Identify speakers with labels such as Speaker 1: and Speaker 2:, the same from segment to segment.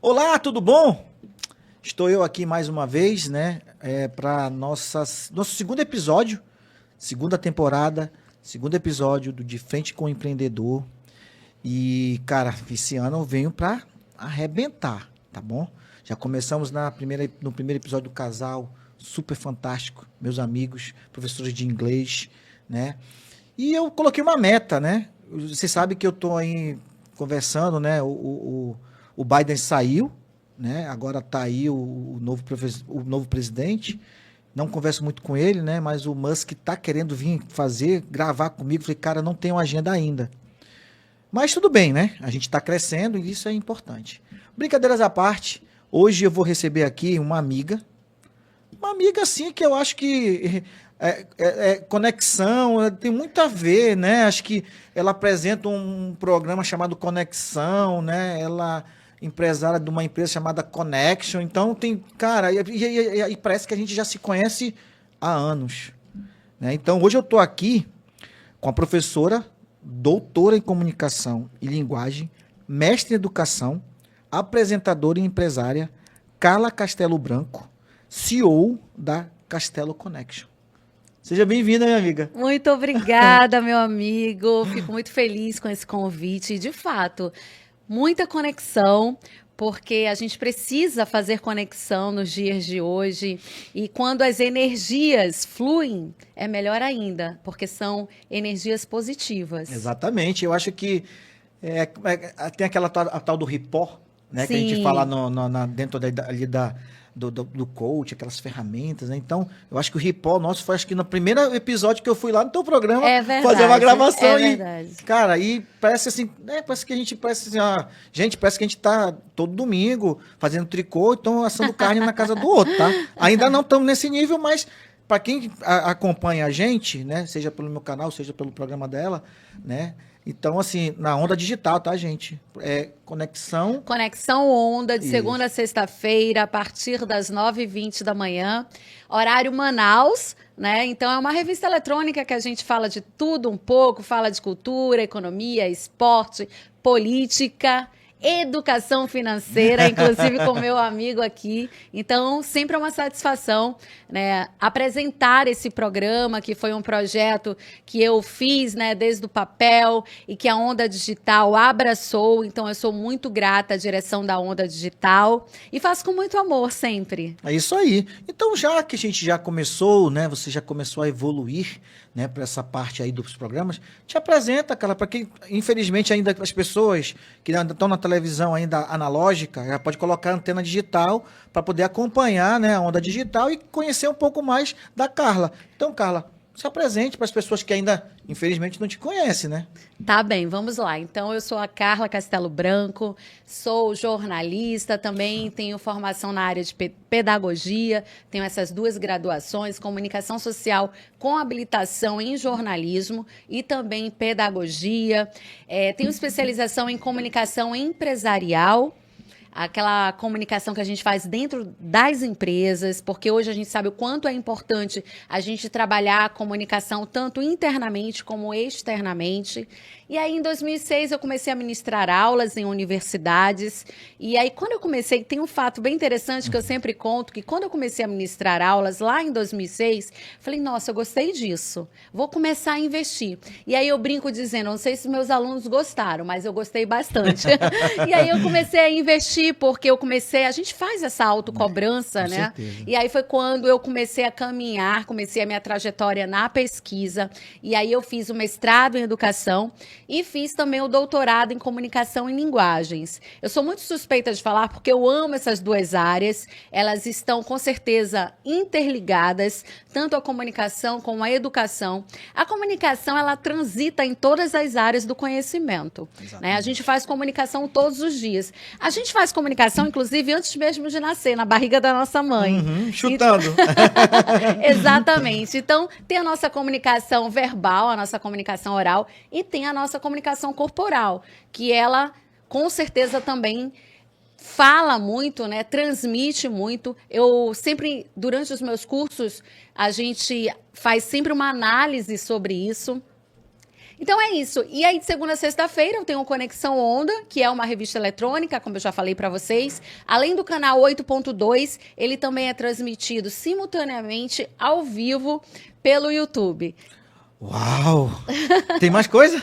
Speaker 1: Olá, tudo bom? Estou eu aqui mais uma vez, né, para nosso segundo episódio, segunda temporada, segundo episódio do De Frente com o Empreendedor. E, cara, esse ano eu venho para arrebentar, tá bom? Já começamos no primeiro episódio do casal, super fantástico, meus amigos, professores de inglês, né? E eu coloquei uma meta, né? Você sabe que eu tô aí conversando, né? O Biden saiu, né? Agora tá aí o novo presidente. Não converso muito com ele, né? Mas o Musk tá querendo vir gravar comigo. Falei, cara, não tenho agenda ainda. Mas tudo bem, né? A gente está crescendo e isso é importante. Brincadeiras à parte, hoje eu vou receber aqui uma amiga assim que eu acho que conexão, tem muito a ver, né? Acho que ela apresenta um programa chamado Conexão, né? Ela é empresária de uma empresa chamada Connection, então tem, cara, e parece que a gente já se conhece há anos, né? Então hoje eu estou aqui com a professora, doutora em comunicação e linguagem, mestre em educação, apresentadora e empresária, Carla Castelo Branco, CEO da Castelo Connection. Seja bem-vinda, minha amiga.
Speaker 2: Muito obrigada, meu amigo. Fico muito feliz com esse convite. E, de fato, muita conexão, porque a gente precisa fazer conexão nos dias de hoje. E quando as energias fluem, é melhor ainda, porque são energias positivas.
Speaker 1: Exatamente. Eu acho que tem a tal do ripó, né? Que a gente fala
Speaker 2: Sim,
Speaker 1: dentro ali do coach, aquelas ferramentas, né? Então, eu acho que o ripó nosso foi, acho que no primeiro episódio que eu fui lá no teu programa
Speaker 2: é
Speaker 1: fazer uma
Speaker 2: verdade, é
Speaker 1: gravação
Speaker 2: verdade.
Speaker 1: cara, aí parece assim, parece que a gente, parece assim, gente, parece que a gente tá todo domingo fazendo tricô, então assando carne na casa do outro, tá? Ainda não estamos nesse nível, mas para quem acompanha a gente, né, seja pelo meu canal, seja pelo programa dela, né? Então, assim, na onda digital, tá, gente? É conexão.
Speaker 2: Conexão Onda, de segunda
Speaker 1: Isso.
Speaker 2: a sexta-feira, a partir das 9h20 da manhã, horário Manaus, né? Então, é uma revista eletrônica que a gente fala de tudo um pouco, fala de cultura, economia, esporte, política, educação financeira, inclusive com meu amigo aqui. Então, sempre é uma satisfação, né, apresentar esse programa, que foi um projeto que eu fiz, né, desde o papel e que a Onda Digital abraçou. Então, eu sou muito grata à direção da Onda Digital e faço com muito amor sempre.
Speaker 1: É isso aí. Então, já que a gente já começou, né? Você já começou a evoluir, né, para essa parte aí dos programas, te apresenta, cara, para quem, infelizmente, ainda as pessoas que ainda estão na televisão ainda analógica, já pode colocar a antena digital para poder acompanhar, né, a onda digital e conhecer um pouco mais da Carla. Então, Carla, se apresente para as pessoas que ainda, infelizmente, não te conhecem, né?
Speaker 2: Tá bem, vamos lá. Então, eu sou a Carla Castelo Branco, sou jornalista, também tenho formação na área de pedagogia, tenho essas duas graduações, comunicação social com habilitação em jornalismo e também em pedagogia. Tenho especialização em comunicação empresarial, aquela comunicação que a gente faz dentro das empresas, porque hoje a gente sabe o quanto é importante a gente trabalhar a comunicação tanto internamente como externamente. E aí, em 2006, eu comecei a ministrar aulas em universidades. E aí, quando eu comecei, tem um fato bem interessante que eu sempre conto, que quando eu comecei a ministrar aulas, lá em 2006, falei, nossa, eu gostei disso, vou começar a investir. E aí, eu brinco dizendo, não sei se meus alunos gostaram, mas eu gostei bastante. E aí, eu comecei a investir, porque a gente faz essa autocobrança,
Speaker 1: Com
Speaker 2: né?
Speaker 1: certeza.
Speaker 2: E aí, foi quando eu comecei a caminhar, comecei a minha trajetória na pesquisa. E aí, eu fiz o mestrado em educação e fiz também o doutorado em comunicação e linguagens. Eu sou muito suspeita de falar porque eu amo essas duas áreas. Elas estão, com certeza, interligadas, tanto a comunicação como a educação. A comunicação, ela transita em todas as áreas do conhecimento, né? A gente faz comunicação todos os dias. A gente faz comunicação, inclusive, antes mesmo de nascer, na barriga da nossa mãe.
Speaker 1: Uhum,
Speaker 2: E-
Speaker 1: chutando.
Speaker 2: Exatamente. Então, tem a nossa comunicação verbal, a nossa comunicação oral e tem a nossa comunicação corporal, que ela, com certeza, também fala muito, né? Transmite muito. Eu sempre, durante os meus cursos, a gente faz sempre uma análise sobre isso. Então é isso. E aí, de segunda a sexta-feira, eu tenho o Conexão Onda, que é uma revista eletrônica, como eu já falei para vocês. Além do canal 8.2, ele também é transmitido simultaneamente ao vivo pelo YouTube.
Speaker 1: Uau! Tem mais coisa?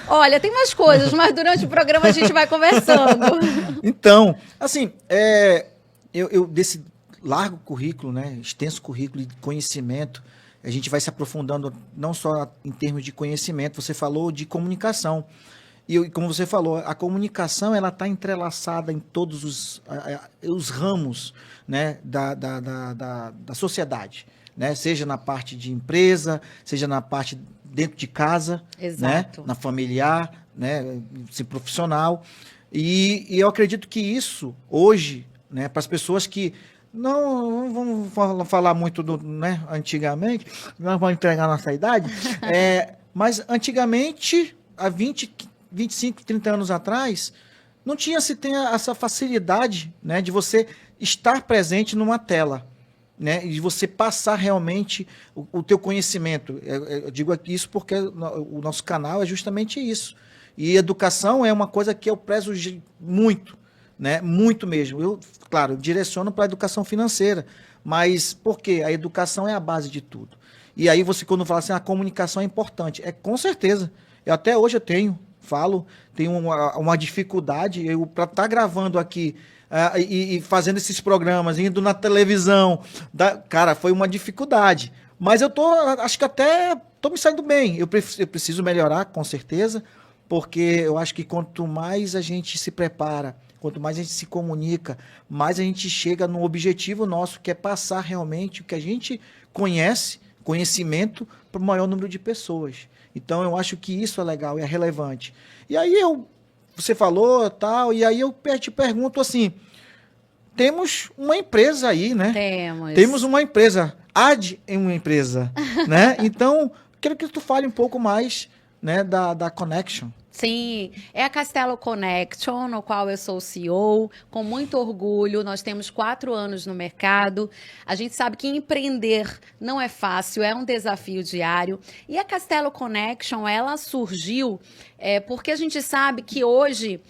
Speaker 2: Olha, tem mais coisas, mas durante o programa a gente vai conversando.
Speaker 1: Então, assim, eu desse largo currículo, né, extenso currículo de conhecimento, a gente vai se aprofundando não só em termos de conhecimento, você falou de comunicação. E como você falou, a comunicação ela está entrelaçada em todos os ramos, né, da sociedade, né? Seja na parte de empresa, seja na parte dentro de casa,
Speaker 2: Exato.
Speaker 1: né, na familiar, né, se profissional. E eu acredito que isso, hoje, né, para as pessoas que não vamos falar muito do, né, antigamente, nós vamos entregar a nossa idade, mas antigamente, há 25, 30 anos atrás, não tinha se tem essa facilidade, né, de você estar presente numa tela, né, e de você passar realmente o teu conhecimento. Eu digo isso porque o nosso canal é justamente isso. E educação é uma coisa que eu prezo muito, né, muito mesmo. Eu, claro, direciono para a educação financeira, mas por quê? A educação é a base de tudo. E aí você, quando fala assim, a comunicação é importante, com certeza. Até hoje eu tenho uma dificuldade, para estar gravando aqui e fazendo esses programas, indo na televisão, cara, foi uma dificuldade. Mas acho que até estou me saindo bem. Eu preciso melhorar, com certeza, porque eu acho que quanto mais a gente se prepara, quanto mais a gente se comunica, mais a gente chega no objetivo nosso, que é passar realmente o que a gente conhecimento, para o maior número de pessoas. Então, eu acho que isso é legal e é relevante. E aí, você falou tal, e aí eu te pergunto assim, temos uma empresa aí, né? Temos uma empresa, em uma empresa, né? Então, quero que tu fale um pouco mais, né, da Connection.
Speaker 2: Sim, é a Castelo Connection, no qual eu sou CEO, com muito orgulho. Nós temos 4 anos no mercado. A gente sabe que empreender não é fácil, é um desafio diário. E a Castelo Connection, ela surgiu porque a gente sabe que hoje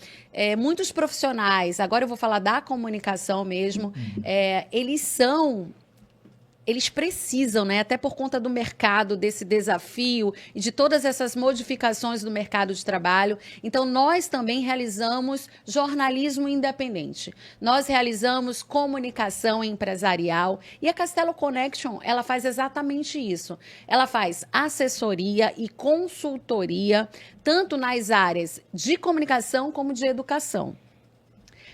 Speaker 2: muitos profissionais, agora eu vou falar da comunicação mesmo, eles precisam, né, até por conta do mercado, desse desafio e de todas essas modificações do mercado de trabalho. Então, nós também realizamos jornalismo independente. Nós realizamos comunicação empresarial e a Castelo Connection, ela faz exatamente isso. Ela faz assessoria e consultoria, tanto nas áreas de comunicação como de educação,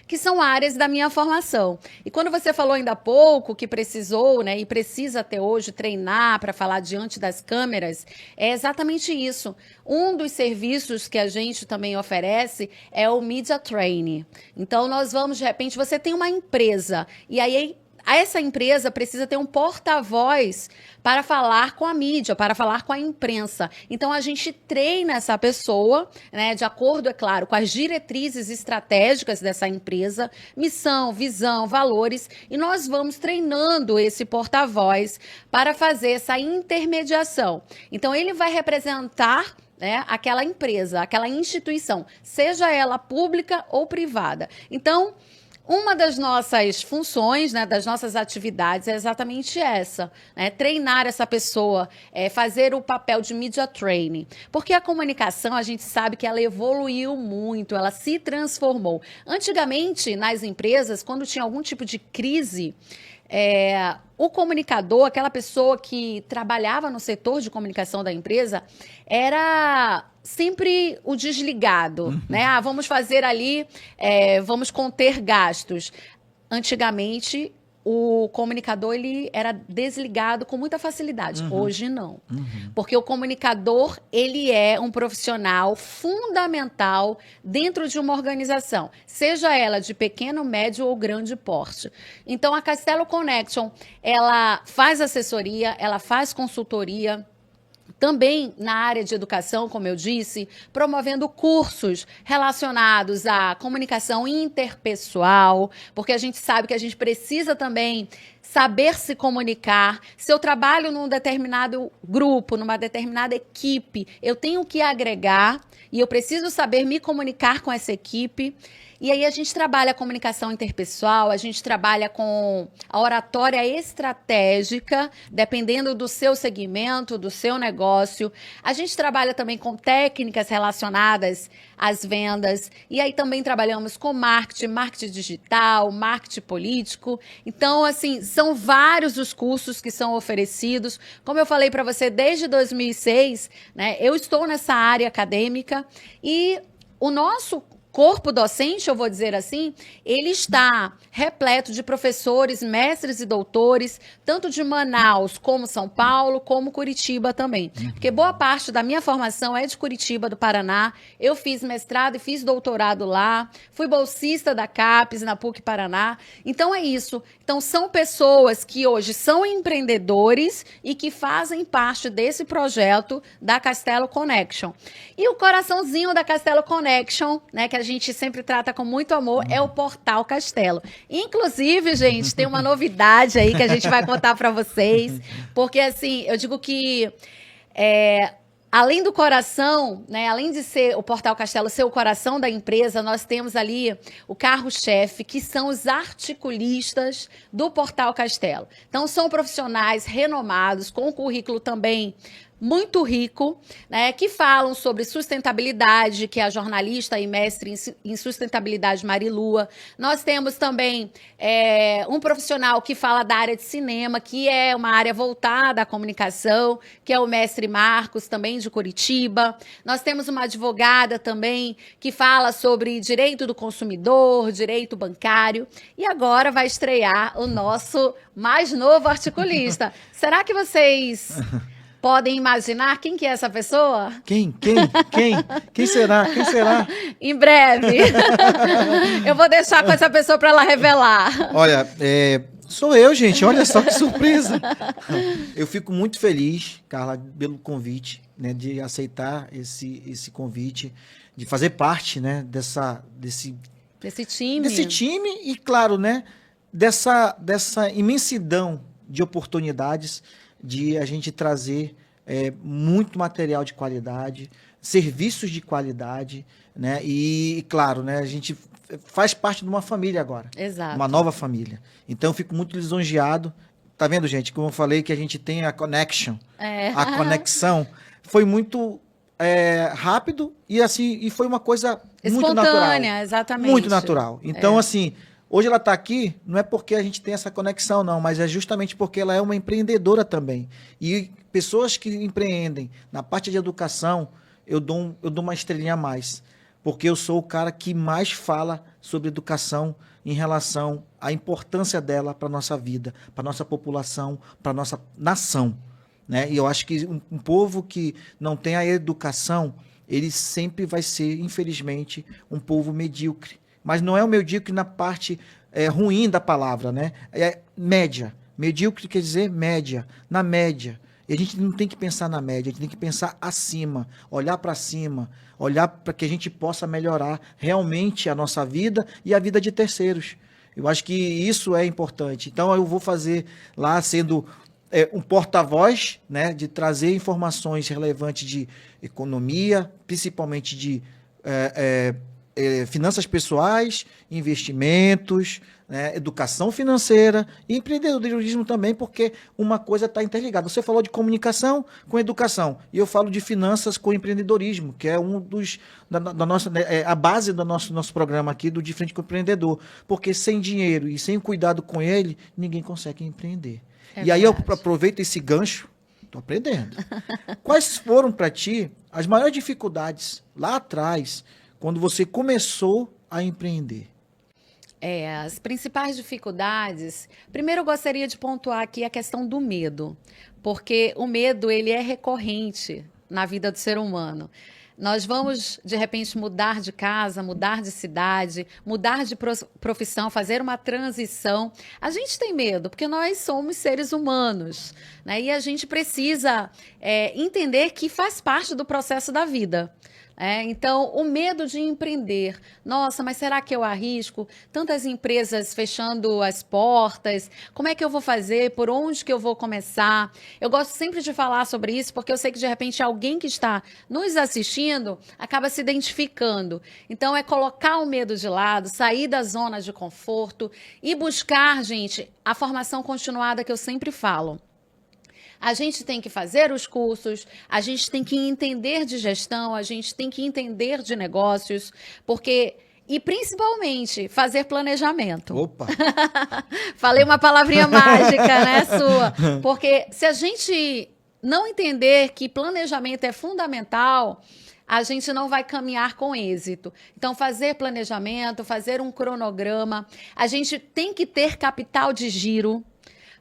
Speaker 2: que são áreas da minha formação. E quando você falou ainda há pouco que precisou, né, e precisa até hoje treinar para falar diante das câmeras, é exatamente isso. Um dos serviços que a gente também oferece é o Media Training. Então, nós vamos, de repente, você tem uma empresa, e aí essa empresa precisa ter um porta-voz para falar com a mídia, para falar com a imprensa. Então, a gente treina essa pessoa, né, de acordo, é claro, com as diretrizes estratégicas dessa empresa, missão, visão, valores, e nós vamos treinando esse porta-voz para fazer essa intermediação. Então, ele vai representar, né, aquela empresa, aquela instituição, seja ela pública ou privada. Então, uma das nossas funções, né, das nossas atividades é exatamente essa, né, treinar essa pessoa, fazer o papel de media training. Porque a comunicação, a gente sabe que ela evoluiu muito, ela se transformou. Antigamente, nas empresas, quando tinha algum tipo de crise, o comunicador, aquela pessoa que trabalhava no setor de comunicação da empresa, era sempre o desligado, né? Vamos fazer ali, vamos conter gastos. Antigamente, o comunicador ele era desligado com muita facilidade. Hoje não. Porque o comunicador ele é um profissional fundamental dentro de uma organização, seja ela de pequeno, médio ou grande porte. Então, a Castelo Connection, ela faz assessoria, ela faz consultoria, também na área de educação, como eu disse, promovendo cursos relacionados à comunicação interpessoal, porque a gente sabe que a gente precisa também saber se comunicar. Se eu trabalho num determinado grupo, numa determinada equipe, eu tenho que agregar e eu preciso saber me comunicar com essa equipe. E aí a gente trabalha a comunicação interpessoal, a gente trabalha com a oratória estratégica, dependendo do seu segmento, do seu negócio. A gente trabalha também com técnicas relacionadas às vendas. E aí também trabalhamos com marketing digital, marketing político. Então, assim, são vários os cursos que são oferecidos. Como eu falei para você, desde 2006, né, eu estou nessa área acadêmica e o nosso corpo docente, eu vou dizer assim, ele está repleto de professores, mestres e doutores, tanto de Manaus como São Paulo, como Curitiba também. Porque boa parte da minha formação é de Curitiba, do Paraná. Eu fiz mestrado e fiz doutorado lá, fui bolsista da CAPES, na PUC Paraná. Então é isso. Então são pessoas que hoje são empreendedores e que fazem parte desse projeto da Castelo Connection. E o coraçãozinho da Castelo Connection, né, que a gente sempre trata com muito amor, é o Portal Castelo. Inclusive, gente, tem uma novidade aí que a gente vai contar para vocês, porque assim, eu digo que além do coração, né, além de ser o Portal Castelo ser o coração da empresa, nós temos ali o carro-chefe, que são os articulistas do Portal Castelo. Então, são profissionais renomados, com currículo também muito rico, né, que falam sobre sustentabilidade, que é a jornalista e mestre em sustentabilidade Marilua. Nós temos também um profissional que fala da área de cinema, que é uma área voltada à comunicação, que é o mestre Marcos, também de Curitiba. Nós temos uma advogada também que fala sobre direito do consumidor, direito bancário. E agora vai estrear o nosso mais novo articulista. Será que vocês podem imaginar quem que é essa pessoa?
Speaker 1: Quem será? Quem será?
Speaker 2: Em breve. Eu vou deixar com essa pessoa para ela revelar.
Speaker 1: Olha, sou eu, gente. Olha só que surpresa. Eu fico muito feliz, Carla, pelo convite, né, de aceitar esse convite, de fazer parte, né, desse time e, claro, né, dessa imensidão de oportunidades de a gente trazer muito material de qualidade, serviços de qualidade, né? E, claro, né, a gente faz parte de uma família agora.
Speaker 2: Exato.
Speaker 1: Uma nova família. Então, eu fico muito lisonjeado. Tá vendo, gente? Como eu falei, que a gente tem a connection. A conexão foi muito rápido e, assim, e foi uma coisa muito natural.
Speaker 2: Espontânea, exatamente.
Speaker 1: Muito natural. Então, assim, hoje ela está aqui, não é porque a gente tem essa conexão, não, mas é justamente porque ela é uma empreendedora também. E pessoas que empreendem na parte de educação, eu dou uma estrelinha a mais. Porque eu sou o cara que mais fala sobre educação em relação à importância dela para a nossa vida, para a nossa população, para a nossa nação, né? E eu acho que um povo que não tem a educação, ele sempre vai ser, infelizmente, um povo medíocre. Mas não é o medíocre na parte ruim da palavra, né? É média. Medíocre quer dizer média. Na média. E a gente não tem que pensar na média, a gente tem que pensar acima, olhar para cima, olhar para que a gente possa melhorar realmente a nossa vida e a vida de terceiros. Eu acho que isso é importante. Então, eu vou fazer lá sendo um porta-voz, né, de trazer informações relevantes de economia, principalmente de finanças pessoais, investimentos, né, educação financeira e empreendedorismo também, porque uma coisa está interligada. Você falou de comunicação com educação e eu falo de finanças com empreendedorismo, que é um dos a base do nosso programa aqui do De Frente com o Empreendedor, porque sem dinheiro e sem cuidado com ele, ninguém consegue empreender. E aí eu aproveito esse gancho, estou aprendendo. Quais foram para ti as maiores dificuldades lá atrás, quando você começou a empreender?
Speaker 2: As principais dificuldades... Primeiro, eu gostaria de pontuar aqui a questão do medo, porque o medo ele é recorrente na vida do ser humano. Nós vamos, de repente, mudar de casa, mudar de cidade, mudar de profissão, fazer uma transição. A gente tem medo, porque nós somos seres humanos, né? E a gente precisa entender que faz parte do processo da vida. Então, o medo de empreender. Nossa, mas será que eu arrisco? Tantas empresas fechando as portas. Como é que eu vou fazer? Por onde que eu vou começar? Eu gosto sempre de falar sobre isso, porque eu sei que, de repente, alguém que está nos assistindo acaba se identificando. Então, é colocar o medo de lado, sair da zona de conforto e buscar, gente, a formação continuada que eu sempre falo. A gente tem que fazer os cursos, a gente tem que entender de gestão, a gente tem que entender de negócios, porque... E principalmente fazer planejamento.
Speaker 1: Opa!
Speaker 2: Falei uma palavrinha mágica, né, sua? Porque se a gente não entender que planejamento é fundamental, a gente não vai caminhar com êxito. Então, fazer planejamento, fazer um cronograma, a gente tem que ter capital de giro.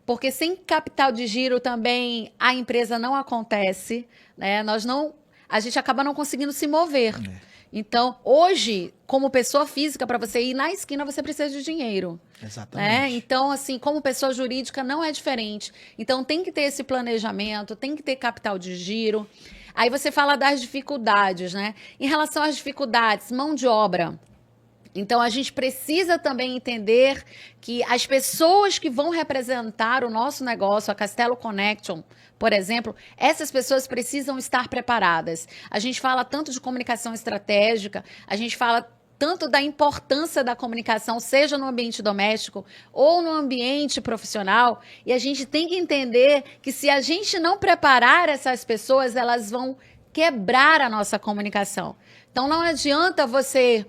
Speaker 2: Porque sem capital de giro também a empresa não acontece, né? A gente acaba não conseguindo se mover. Então, hoje, como pessoa física, para você ir na esquina, você precisa de dinheiro.
Speaker 1: Exatamente.
Speaker 2: Então, assim, como pessoa jurídica, não é diferente. Então, tem que ter esse planejamento, tem que ter capital de giro. Aí você fala das dificuldades, né? Em relação às dificuldades, mão de obra. Então, a gente precisa também entender que as pessoas que vão representar o nosso negócio, a Castelo Connection, por exemplo, essas pessoas precisam estar preparadas. A gente fala tanto de comunicação estratégica, a gente fala tanto da importância da comunicação, seja no ambiente doméstico ou no ambiente profissional, e a gente tem que entender que se a gente não preparar essas pessoas, elas vão quebrar a nossa comunicação. Então, não adianta você...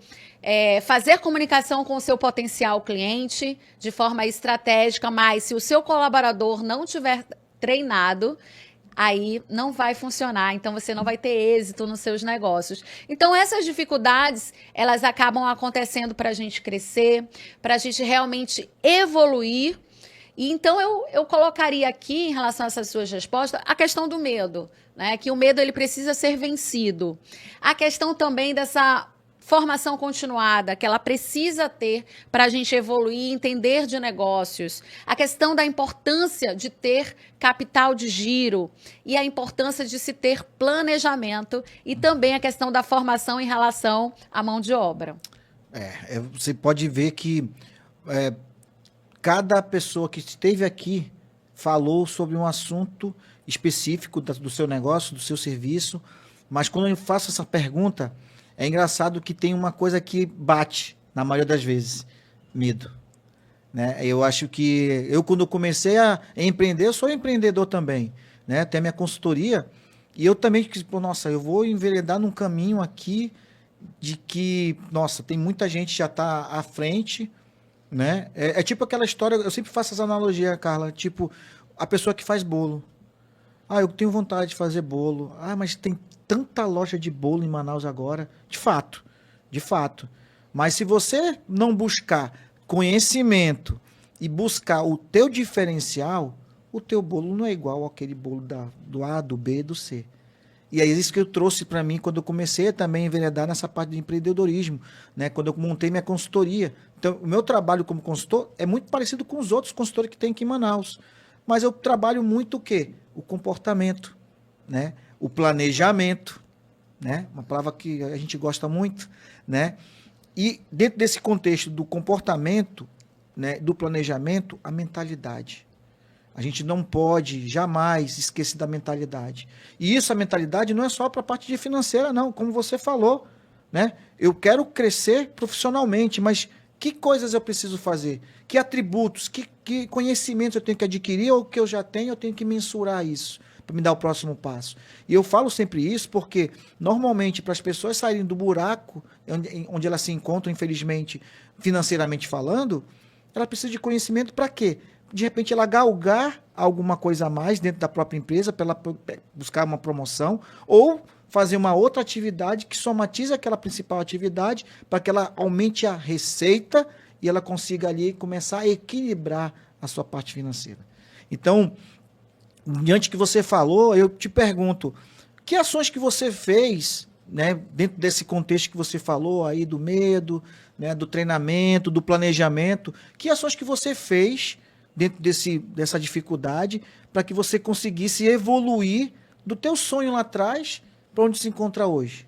Speaker 2: fazer comunicação com o seu potencial cliente de forma estratégica, mas se o seu colaborador não tiver treinado, aí não vai funcionar, então você não vai ter êxito nos seus negócios. Então essas dificuldades, elas acabam acontecendo para a gente crescer, para a gente realmente evoluir. E então eu colocaria aqui, em relação a essas suas respostas, a questão do medo, né? Que o medo ele precisa ser vencido. A questão também dessa formação continuada, que ela precisa ter para a gente evoluir, entender de negócios. A questão da importância de ter capital de giro e a importância de se ter planejamento e também a questão da formação em relação à mão de obra.
Speaker 1: Você pode ver que cada pessoa que esteve aqui falou sobre um assunto específico do seu negócio, do seu serviço, mas quando eu faço essa pergunta, é engraçado que tem uma coisa que bate, na maioria das vezes, medo. Né? Eu acho que quando eu comecei a empreender, eu sou empreendedor também. Né? Tem a minha consultoria, e eu também, nossa, eu vou enveredar num caminho aqui de que, nossa, tem muita gente que já está à frente. Né? É tipo aquela história, eu sempre faço essa analogia, Carla, tipo a pessoa que faz bolo. Eu tenho vontade de fazer bolo. Mas tem tanta loja de bolo em Manaus agora. De fato. Mas se você não buscar conhecimento e buscar o teu diferencial, o teu bolo não é igual àquele bolo do A, do B, do C. E é isso que eu trouxe para mim quando eu comecei a também enveredar nessa parte de empreendedorismo, né? Quando eu montei minha consultoria. Então, o meu trabalho como consultor é muito parecido com os outros consultores que tem aqui em Manaus. Mas eu trabalho muito o quê? O comportamento, né? O planejamento, né? Uma palavra que a gente gosta muito, né? E dentro desse contexto do comportamento, né, do planejamento, a mentalidade. A gente não pode jamais esquecer da mentalidade. E isso, a mentalidade, não é só para a parte de financeira, não. Como você falou, né? Eu quero crescer profissionalmente, mas que coisas eu preciso fazer? Que atributos, que conhecimentos eu tenho que adquirir ou que eu já tenho, eu tenho que mensurar isso para me dar o próximo passo. E eu falo sempre isso porque, normalmente, para as pessoas saírem do buraco onde elas se encontram, infelizmente, financeiramente falando, ela precisa de conhecimento para quê? De repente, ela galgar alguma coisa a mais dentro da própria empresa, para ela buscar uma promoção, ou fazer uma outra atividade que somatize aquela principal atividade, para que ela aumente a receita e ela consiga ali começar a equilibrar a sua parte financeira. Então, diante do que você falou, eu te pergunto, que ações que você fez, né, dentro desse contexto que você falou aí do medo, né, do treinamento, do planejamento, que ações que você fez dentro dessa dificuldade para que você conseguisse evoluir do teu sonho lá atrás para onde se encontra hoje?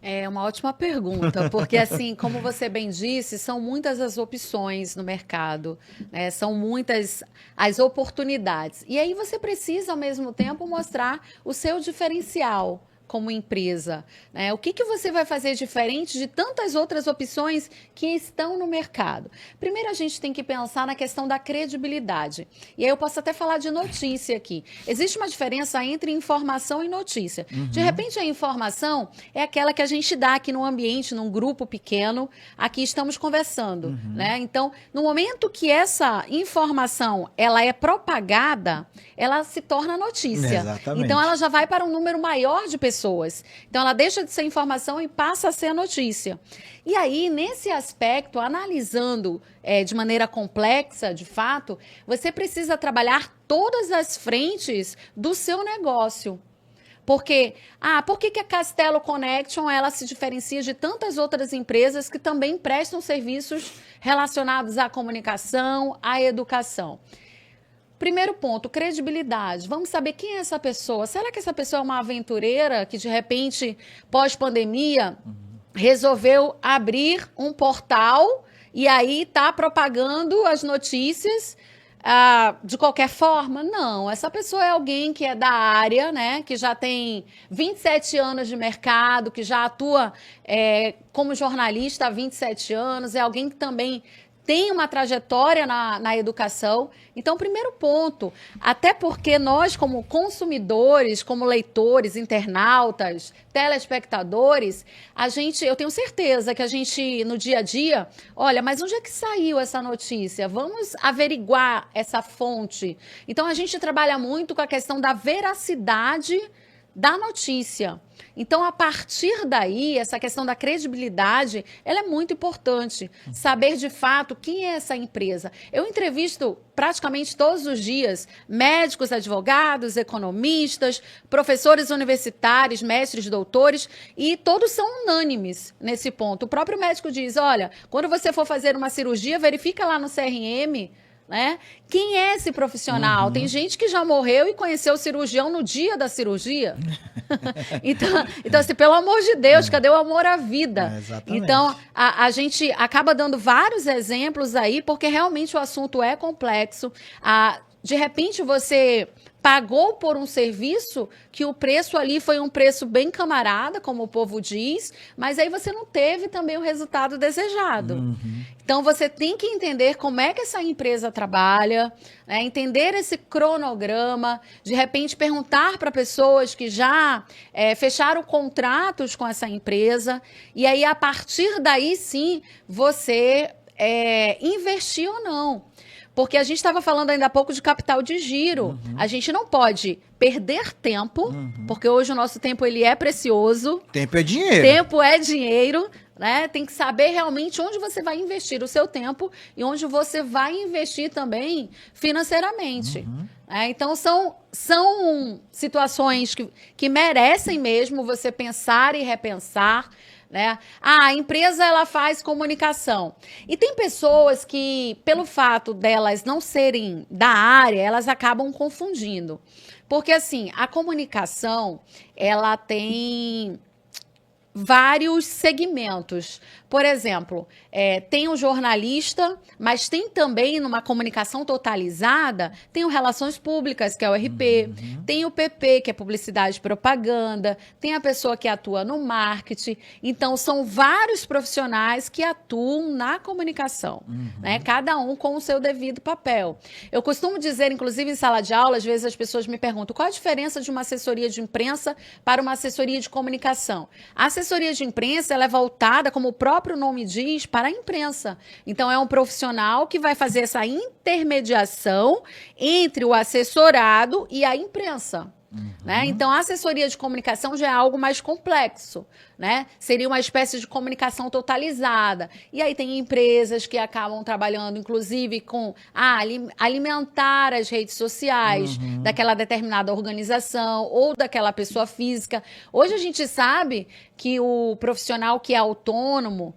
Speaker 2: É uma ótima pergunta, porque assim, como você bem disse, são muitas as opções no mercado, né? São muitas as oportunidades. E aí você precisa, ao mesmo tempo, mostrar o seu diferencial como empresa, né? O que que você vai fazer diferente de tantas outras opções que estão no mercado? Primeiro, a gente tem que pensar na questão da credibilidade. E aí eu posso até falar de notícia aqui. Existe uma diferença entre informação e notícia. De repente, a informação é aquela que a gente dá aqui no ambiente, num grupo pequeno, aqui estamos conversando, né? Então, no momento que essa informação ela é propagada, ela se torna notícia.
Speaker 1: Exatamente.
Speaker 2: Então, ela já vai para um número maior de pessoas. Então, ela deixa de ser informação e passa a ser notícia. E aí, nesse aspecto, analisando de maneira complexa, de fato, você precisa trabalhar todas as frentes do seu negócio. Porque, por que a Castelo Connection ela se diferencia de tantas outras empresas que também prestam serviços relacionados à comunicação, à educação? Primeiro ponto, credibilidade. Vamos saber quem é essa pessoa. Será que essa pessoa é uma aventureira que, de repente, pós-pandemia, resolveu abrir um portal e aí está propagando as notícias de qualquer forma? Não. Essa pessoa é alguém que é da área, né? Que já tem 27 anos de mercado, que já atua como jornalista há 27 anos, é alguém que também tem uma trajetória na educação. Então, primeiro ponto, até porque nós, como consumidores, como leitores, internautas, telespectadores, eu tenho certeza que a gente, no dia a dia, olha, mas onde é que saiu essa notícia? Vamos averiguar essa fonte. Então, a gente trabalha muito com a questão da veracidade da notícia. Então, a partir daí, essa questão da credibilidade, ela é muito importante. Saber, de fato, quem é essa empresa. Eu entrevisto praticamente todos os dias médicos, advogados, economistas, professores universitários, mestres, doutores, e todos são unânimes nesse ponto. O próprio médico diz, olha, quando você for fazer uma cirurgia, verifica lá no CRM, né? Quem é esse profissional? Tem gente que já morreu e conheceu o cirurgião no dia da cirurgia. então, assim, pelo amor de Deus, cadê o amor à vida?
Speaker 1: Exatamente.
Speaker 2: Então, a gente acaba dando vários exemplos aí, porque realmente o assunto é complexo. De repente, você pagou por um serviço que o preço ali foi um preço bem camarada, como o povo diz, mas aí você não teve também o resultado desejado. Então, você tem que entender como é que essa empresa trabalha, né? Entender esse cronograma, de repente perguntar para pessoas que já fecharam contratos com essa empresa, e aí, a partir daí, sim, você investir ou não. Porque a gente estava falando ainda há pouco de capital de giro. A gente não pode perder tempo, porque hoje o nosso tempo ele é precioso.
Speaker 1: Tempo é dinheiro.
Speaker 2: Tempo é dinheiro, né? Tem que saber realmente onde você vai investir o seu tempo e onde você vai investir também financeiramente. Então, são situações que merecem mesmo você pensar e repensar, né? A empresa ela faz comunicação. E tem pessoas que, pelo fato delas não serem da área, elas acabam confundindo. Porque, assim, a comunicação, ela tem vários segmentos. Por exemplo, tem o jornalista, mas tem também, numa comunicação totalizada, tem o Relações Públicas, que é o RP, tem o PP, que é Publicidade e Propaganda, tem a pessoa que atua no marketing. Então, são vários profissionais que atuam na comunicação, né? Cada um com o seu devido papel. Eu costumo dizer, inclusive em sala de aula, às vezes as pessoas me perguntam qual a diferença de uma assessoria de imprensa para uma assessoria de comunicação. A assessoria de imprensa ela é voltada, como o próprio nome diz, para a imprensa. Então, é um profissional que vai fazer essa intermediação entre o assessorado e a imprensa. Né? Então, a assessoria de comunicação já é algo mais complexo, né? Seria uma espécie de comunicação totalizada. E aí tem empresas que acabam trabalhando, inclusive, com alimentar as redes sociais daquela determinada organização ou daquela pessoa física. Hoje a gente sabe que o profissional que é autônomo,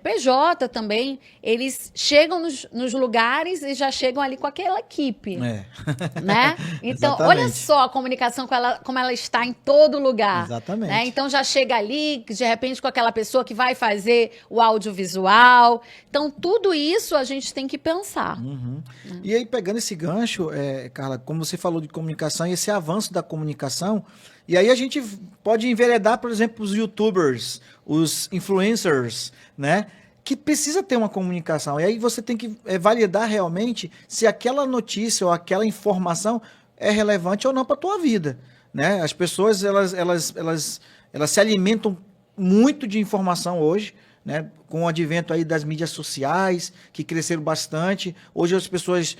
Speaker 2: PJ também, eles chegam nos lugares e já chegam ali com aquela equipe, né? Então, olha só a comunicação como ela está em todo lugar.
Speaker 1: Exatamente.
Speaker 2: Né? Então, já chega ali, de repente, com aquela pessoa que vai fazer o audiovisual. Então, tudo isso a gente tem que pensar.
Speaker 1: E aí, pegando esse gancho, Carla, como você falou de comunicação e esse avanço da comunicação, e aí a gente pode enveredar, por exemplo, os YouTubers, os influencers, né? Que precisa ter uma comunicação. E aí você tem que validar realmente se aquela notícia ou aquela informação é relevante ou não para a tua vida, né? As pessoas, elas se alimentam muito de informação hoje, né? Com o advento aí das mídias sociais, que cresceram bastante. Hoje as pessoas,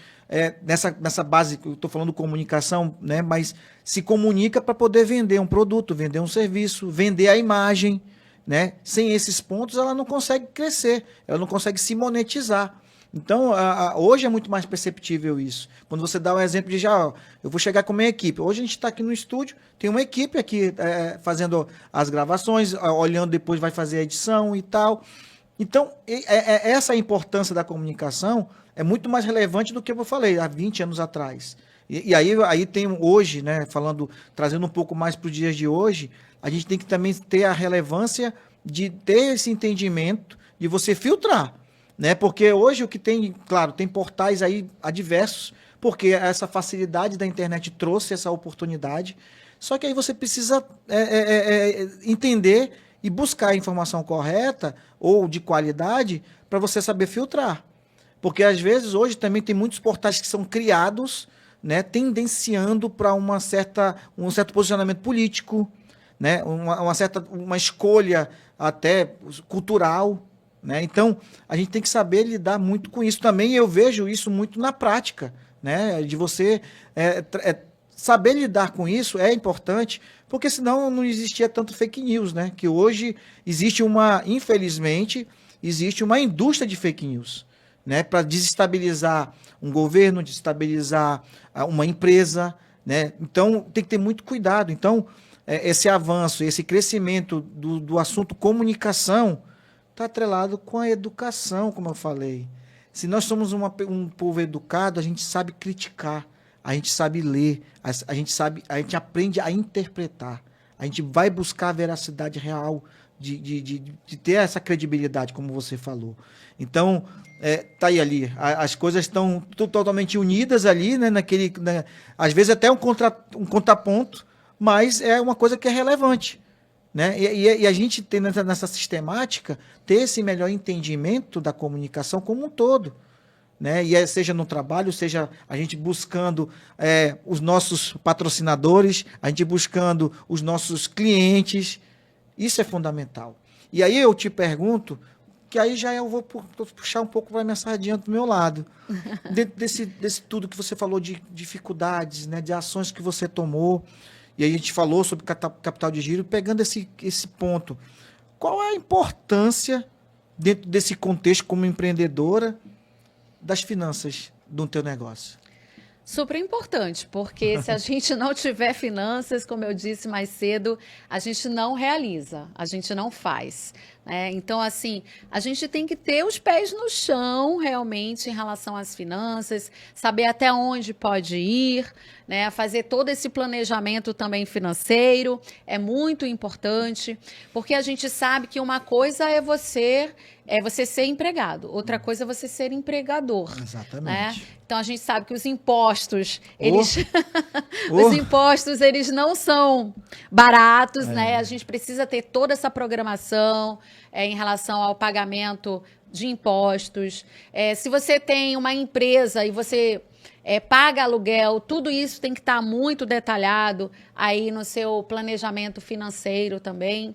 Speaker 1: nessa base, eu estou falando comunicação, né? Mas se comunica para poder vender um produto, vender um serviço, vender a imagem, né? Sem esses pontos, ela não consegue crescer, ela não consegue se monetizar. Então, hoje é muito mais perceptível isso. Quando você dá um exemplo de eu vou chegar com a minha equipe. Hoje a gente está aqui no estúdio, tem uma equipe aqui fazendo as gravações, olhando depois vai fazer a edição e tal. Então, essa importância da comunicação é muito mais relevante do que eu falei há 20 anos atrás. E aí tem hoje, né, trazendo um pouco mais para os dias de hoje, a gente tem que também ter a relevância de ter esse entendimento, de você filtrar. Né? Porque hoje o que tem, claro, tem portais aí adversos, porque essa facilidade da internet trouxe essa oportunidade. Só que aí você precisa entender e buscar a informação correta ou de qualidade para você saber filtrar. Porque às vezes hoje também tem muitos portais que são criados, né, tendenciando para um certo posicionamento político, né, uma escolha até cultural. Né? Então, a gente tem que saber lidar muito com isso também. Eu vejo isso muito na prática, né? De você saber lidar com isso é importante, porque senão não existia tanto fake news, né? Que hoje infelizmente, existe uma indústria de fake news, né? Para desestabilizar um governo, desestabilizar uma empresa, né? Então, tem que ter muito cuidado. Então, esse avanço, esse crescimento do assunto comunicação está atrelado com a educação, como eu falei. Se nós somos um povo educado, a gente sabe criticar, a gente sabe ler, a gente aprende a interpretar, a gente vai buscar a veracidade real de ter essa credibilidade, como você falou. Então, tá aí ali, as coisas estão totalmente unidas ali, né, às vezes até um contraponto, mas é uma coisa que é relevante. Né? E a gente tem nessa sistemática ter esse melhor entendimento da comunicação como um todo, né? E seja no trabalho, seja a gente buscando os nossos patrocinadores, a gente buscando os nossos clientes, isso é fundamental. E aí eu te pergunto, que aí já eu vou puxar um pouco para minha sardinha do meu lado, dentro desse tudo que você falou de dificuldades, né? De ações que você tomou. E aí a gente falou sobre capital de giro, pegando esse ponto. Qual é a importância, dentro desse contexto como empreendedora, das finanças do teu negócio?
Speaker 2: Super importante, porque se a gente não tiver finanças, como eu disse mais cedo, a gente não realiza, a gente não faz. Né? Então, assim, a gente tem que ter os pés no chão, realmente, em relação às finanças, saber até onde pode ir, né? Fazer todo esse planejamento também financeiro é muito importante, porque a gente sabe que uma coisa é você ser empregado, outra coisa é você ser empregador.
Speaker 1: Exatamente.
Speaker 2: Né? Então, a gente sabe que os impostos, os impostos, eles não são baratos, né? A gente precisa ter toda essa programação em relação ao pagamento de impostos. Se você tem uma empresa e você paga aluguel, tudo isso tem que estar muito detalhado aí no seu planejamento financeiro também.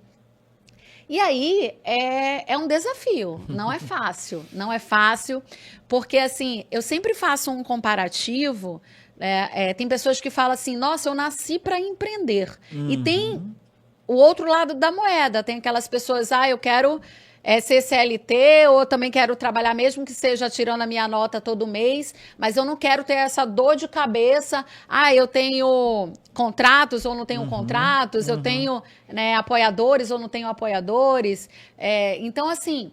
Speaker 2: E aí é um desafio, não é fácil, não é fácil, porque assim, eu sempre faço um comparativo, tem pessoas que falam assim, nossa, eu nasci para empreender, e tem o outro lado da moeda, tem aquelas pessoas, eu quero ser CLT, ou também quero trabalhar, mesmo que seja tirando a minha nota todo mês, mas eu não quero ter essa dor de cabeça. Eu tenho contratos ou não tenho contratos, eu tenho, né, apoiadores ou não tenho apoiadores. Então, assim,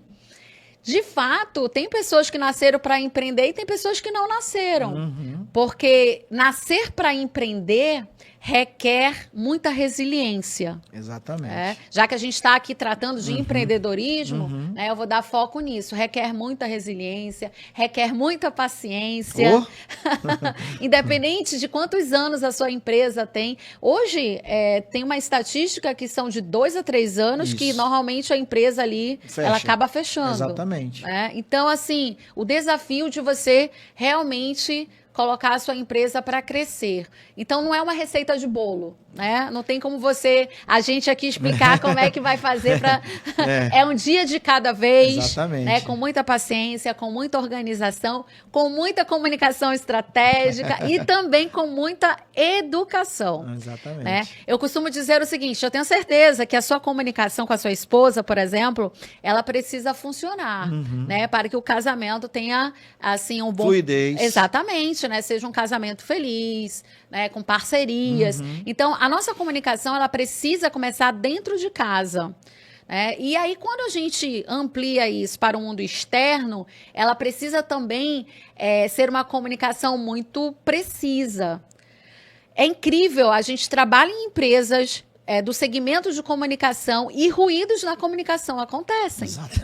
Speaker 2: de fato, tem pessoas que nasceram para empreender e tem pessoas que não nasceram. Porque nascer para empreender requer muita resiliência.
Speaker 1: Exatamente.
Speaker 2: Já que a gente está aqui tratando de empreendedorismo, né, eu vou dar foco nisso. Requer muita resiliência, requer muita paciência. Independente de quantos anos a sua empresa tem. Hoje, tem uma estatística que são de 2 a 3 anos que normalmente a empresa ali ela acaba fechando.
Speaker 1: Exatamente.
Speaker 2: Então, assim, o desafio de você realmente colocar a sua empresa para crescer. Então, não é uma receita de bolo, né? Não tem como a gente aqui explicar como é que vai fazer para... É um dia de cada vez.
Speaker 1: Exatamente.
Speaker 2: Né? Com muita paciência, com muita organização, com muita comunicação estratégica e também com muita educação.
Speaker 1: Exatamente.
Speaker 2: Né? Eu costumo dizer o seguinte, eu tenho certeza que a sua comunicação com a sua esposa, por exemplo, ela precisa funcionar, né? Para que o casamento tenha, assim, um bom...
Speaker 1: Fluidez.
Speaker 2: Exatamente. Né, seja um casamento feliz, né, com parcerias. Então, a nossa comunicação ela precisa começar dentro de casa. Né? E aí, quando a gente amplia isso para o mundo externo, ela precisa também ser uma comunicação muito precisa. É incrível, a gente trabalha em empresas do segmento de comunicação e ruídos na comunicação acontecem.
Speaker 1: Exato.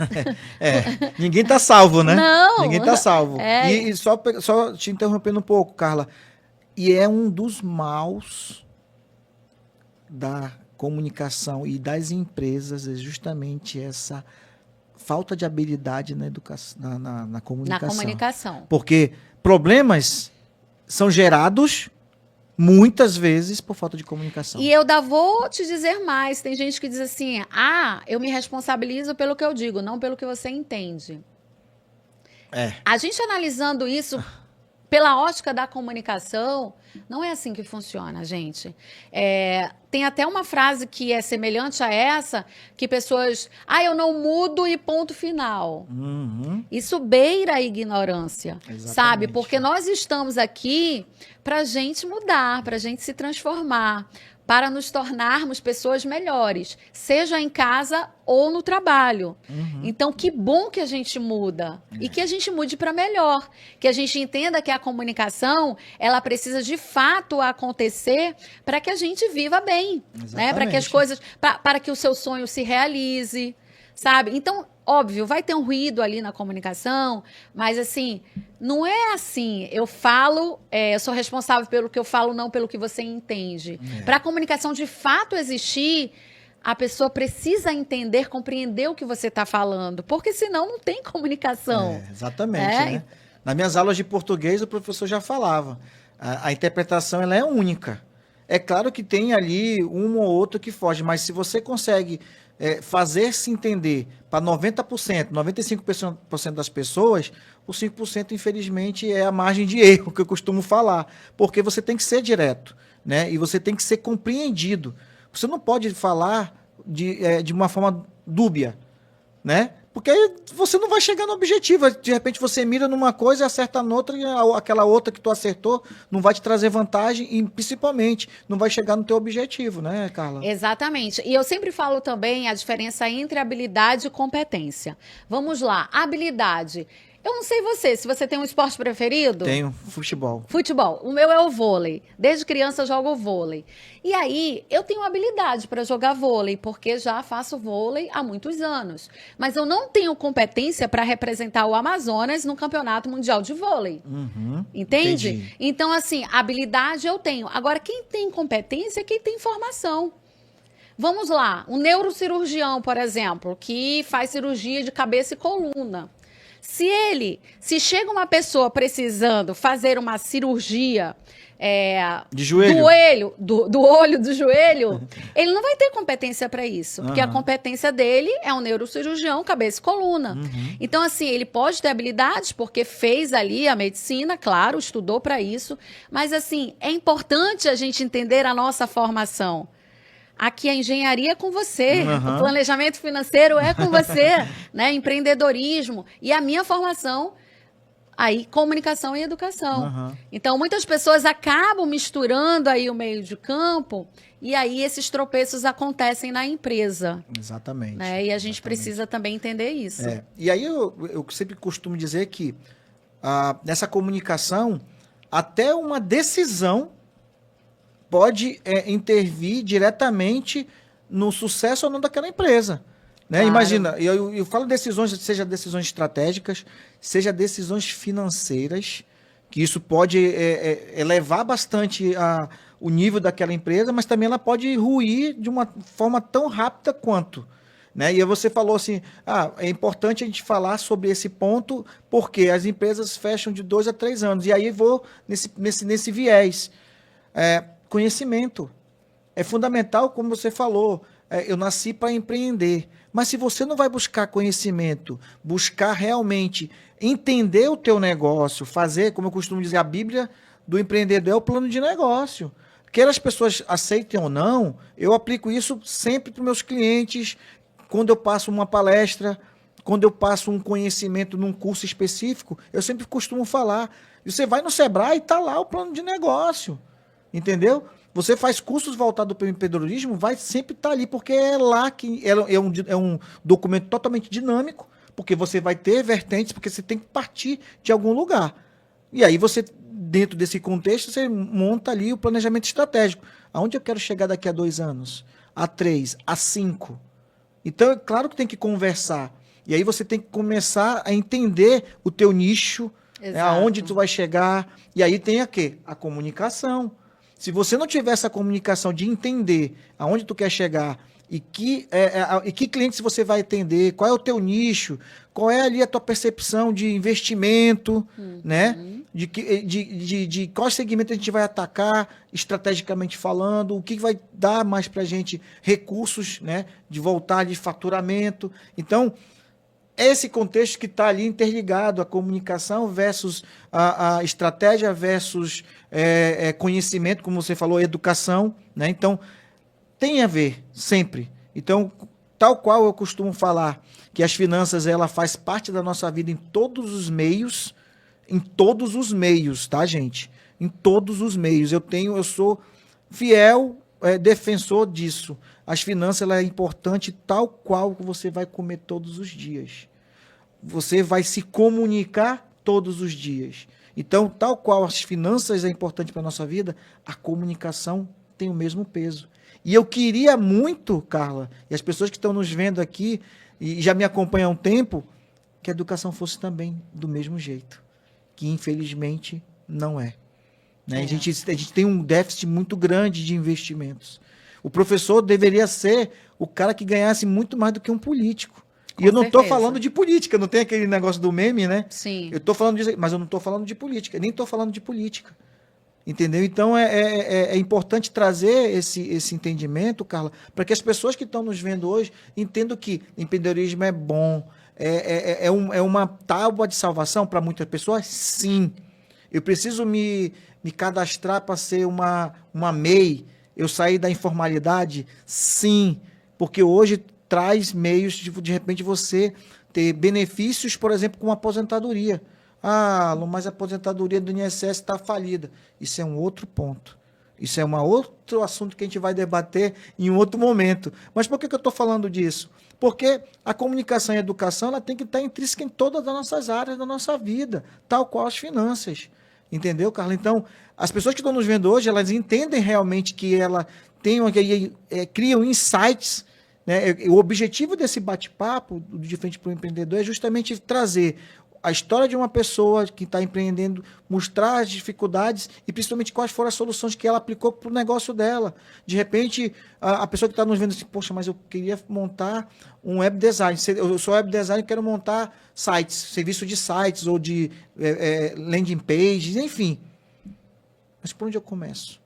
Speaker 1: Ninguém está salvo, né?
Speaker 2: Não.
Speaker 1: Ninguém está salvo. E só te interrompendo um pouco, Carla, e é um dos maus da comunicação e das empresas é justamente essa falta de habilidade na educação, na comunicação.
Speaker 2: Na comunicação.
Speaker 1: Porque problemas são gerados muitas vezes por falta de comunicação.
Speaker 2: E eu vou te dizer mais. Tem gente que diz assim, eu me responsabilizo pelo que eu digo, não pelo que você entende. A gente analisando isso pela ótica da comunicação, não é assim que funciona, gente. Tem até uma frase que é semelhante a essa, que pessoas... eu não mudo e ponto final. Isso beira a ignorância, sabe? Porque nós estamos aqui para a gente mudar, para a gente se transformar, para nos tornarmos pessoas melhores, seja em casa ou no trabalho. Então, que bom que a gente muda e que a gente mude para melhor, que a gente entenda que a comunicação ela precisa de fato acontecer para que a gente viva bem, né? Para que as coisas, para que o seu sonho se realize, sabe? Então, óbvio, vai ter um ruído ali na comunicação, mas assim, não é assim, eu falo, eu sou responsável pelo que eu falo, não pelo que você entende. Para a comunicação de fato existir, a pessoa precisa entender, compreender o que você está falando, porque senão não tem comunicação.
Speaker 1: Exatamente, né? Nas minhas aulas de português, o professor já falava, a interpretação ela é única. É claro que tem ali um ou outro que foge, mas se você consegue fazer-se entender para 90%, 95% das pessoas, o 5%, infelizmente, é a margem de erro que eu costumo falar. Porque você tem que ser direto, né? E você tem que ser compreendido. Você não pode falar de uma forma dúbia, né? Porque aí você não vai chegar no objetivo. De repente você mira numa coisa e acerta noutra, e aquela outra que tu acertou não vai te trazer vantagem e, principalmente, não vai chegar no teu objetivo, né, Carla?
Speaker 2: Exatamente. E eu sempre falo também a diferença entre habilidade e competência. Vamos lá, habilidade. Eu não sei se você tem um esporte preferido?
Speaker 1: Tenho, futebol.
Speaker 2: Futebol. O meu é o vôlei. Desde criança eu jogo vôlei. E aí, eu tenho habilidade para jogar vôlei, porque já faço vôlei há muitos anos. Mas eu não tenho competência para representar o Amazonas no Campeonato Mundial de Vôlei. Entende?
Speaker 1: Entendi.
Speaker 2: Então, assim, habilidade eu tenho. Agora, quem tem competência é quem tem formação. Vamos lá, um neurocirurgião, por exemplo, que faz cirurgia de cabeça e coluna. Se chega uma pessoa precisando fazer uma cirurgia
Speaker 1: de joelho?
Speaker 2: do olho, do joelho, ele não vai ter competência para isso, porque a competência dele é um neurocirurgião, cabeça e coluna. Então, assim, ele pode ter habilidades, porque fez ali a medicina, claro, estudou para isso, mas, assim, é importante a gente entender a nossa formação. Aqui a engenharia é com você, o planejamento financeiro é com você, né? Empreendedorismo. E a minha formação, aí, comunicação e educação. Então, muitas pessoas acabam misturando aí o meio de campo e aí esses tropeços acontecem na empresa.
Speaker 1: Exatamente.
Speaker 2: Né? E a gente precisa também entender isso.
Speaker 1: E aí eu sempre costumo dizer que nessa comunicação, até uma decisão pode intervir diretamente no sucesso ou não daquela empresa. Né?
Speaker 2: Claro.
Speaker 1: Imagina, eu falo decisões, seja decisões estratégicas, seja decisões financeiras, que isso pode elevar bastante o nível daquela empresa, mas também ela pode ruir de uma forma tão rápida quanto. Né? E aí você falou assim, é importante a gente falar sobre esse ponto, porque as empresas fecham de 2 a 3 anos. E aí vou nesse viés. Conhecimento. É fundamental, como você falou, eu nasci para empreender. Mas se você não vai buscar conhecimento, buscar realmente entender o teu negócio, fazer, como eu costumo dizer, a Bíblia do empreendedor é o plano de negócio. Quer as pessoas aceitem ou não, eu aplico isso sempre para os meus clientes, quando eu passo uma palestra, quando eu passo um conhecimento num curso específico, eu sempre costumo falar. Você vai no Sebrae e está lá o plano de negócio. Entendeu? Você faz cursos voltados para o empreendedorismo, vai sempre estar ali, porque é lá que é um documento totalmente dinâmico, porque você vai ter vertentes, porque você tem que partir de algum lugar. E aí você, dentro desse contexto, você monta ali o planejamento estratégico. Aonde eu quero chegar daqui a 2 anos? A 3, a 5? Então, é claro que tem que conversar. E aí você tem que começar a entender o teu nicho, aonde tu vai chegar. E aí tem a comunicação. Se você não tiver essa comunicação de entender aonde tu quer chegar e que clientes você vai atender, qual é o teu nicho, qual é ali a tua percepção de investimento, né? De qual segmento a gente vai atacar, estrategicamente falando, o que vai dar mais para a gente recursos, né? De voltar de faturamento. Então, esse contexto que está ali interligado, a comunicação versus a estratégia versus conhecimento, como você falou, educação, né? Então, tem a ver, sempre. Então, tal qual eu costumo falar, que as finanças, ela faz parte da nossa vida em todos os meios, tá, gente? Em todos os meios. Eu sou fiel defensor disso. As finanças, ela é importante tal qual que você vai comer todos os dias. Você vai se comunicar todos os dias. Então, tal qual as finanças é importante para a nossa vida, a comunicação tem o mesmo peso. E eu queria muito, Carla, e as pessoas que estão nos vendo aqui e já me acompanham há um tempo, que a educação fosse também do mesmo jeito. Que, infelizmente, não é. Né? A gente tem um déficit muito grande de investimentos. O professor deveria ser o cara que ganhasse muito mais do que um político. E eu não estou falando de política, não tem aquele negócio do meme, né?
Speaker 2: Sim.
Speaker 1: Eu estou falando disso, mas eu não estou falando de política, nem estou falando de política. Entendeu? Então, é importante trazer esse entendimento, Carla, para que as pessoas que estão nos vendo hoje entendam que empreendedorismo é bom, é uma tábua de salvação para muitas pessoas? Sim. Eu preciso me cadastrar para ser uma MEI, eu sair da informalidade? Sim. Porque hoje traz meios de repente você ter benefícios, por exemplo, com aposentadoria. Mas a aposentadoria do INSS está falida. Isso é um outro ponto. Isso é um outro assunto que a gente vai debater em um outro momento. Mas por que eu estou falando disso? Porque a comunicação e a educação ela tem que estar intrínseca em todas as nossas áreas da nossa vida, tal qual as finanças. Entendeu, Carla? Então, as pessoas que estão nos vendo hoje, elas entendem realmente que ela criam insights. Né? O objetivo desse bate-papo, de frente para o empreendedor, é justamente trazer a história de uma pessoa que está empreendendo, mostrar as dificuldades e principalmente quais foram as soluções que ela aplicou para o negócio dela. De repente, a pessoa que está nos vendo assim, poxa, mas eu queria montar um web design. Eu sou web design e quero montar sites, serviço de sites ou de landing pages, enfim. Mas por onde eu começo?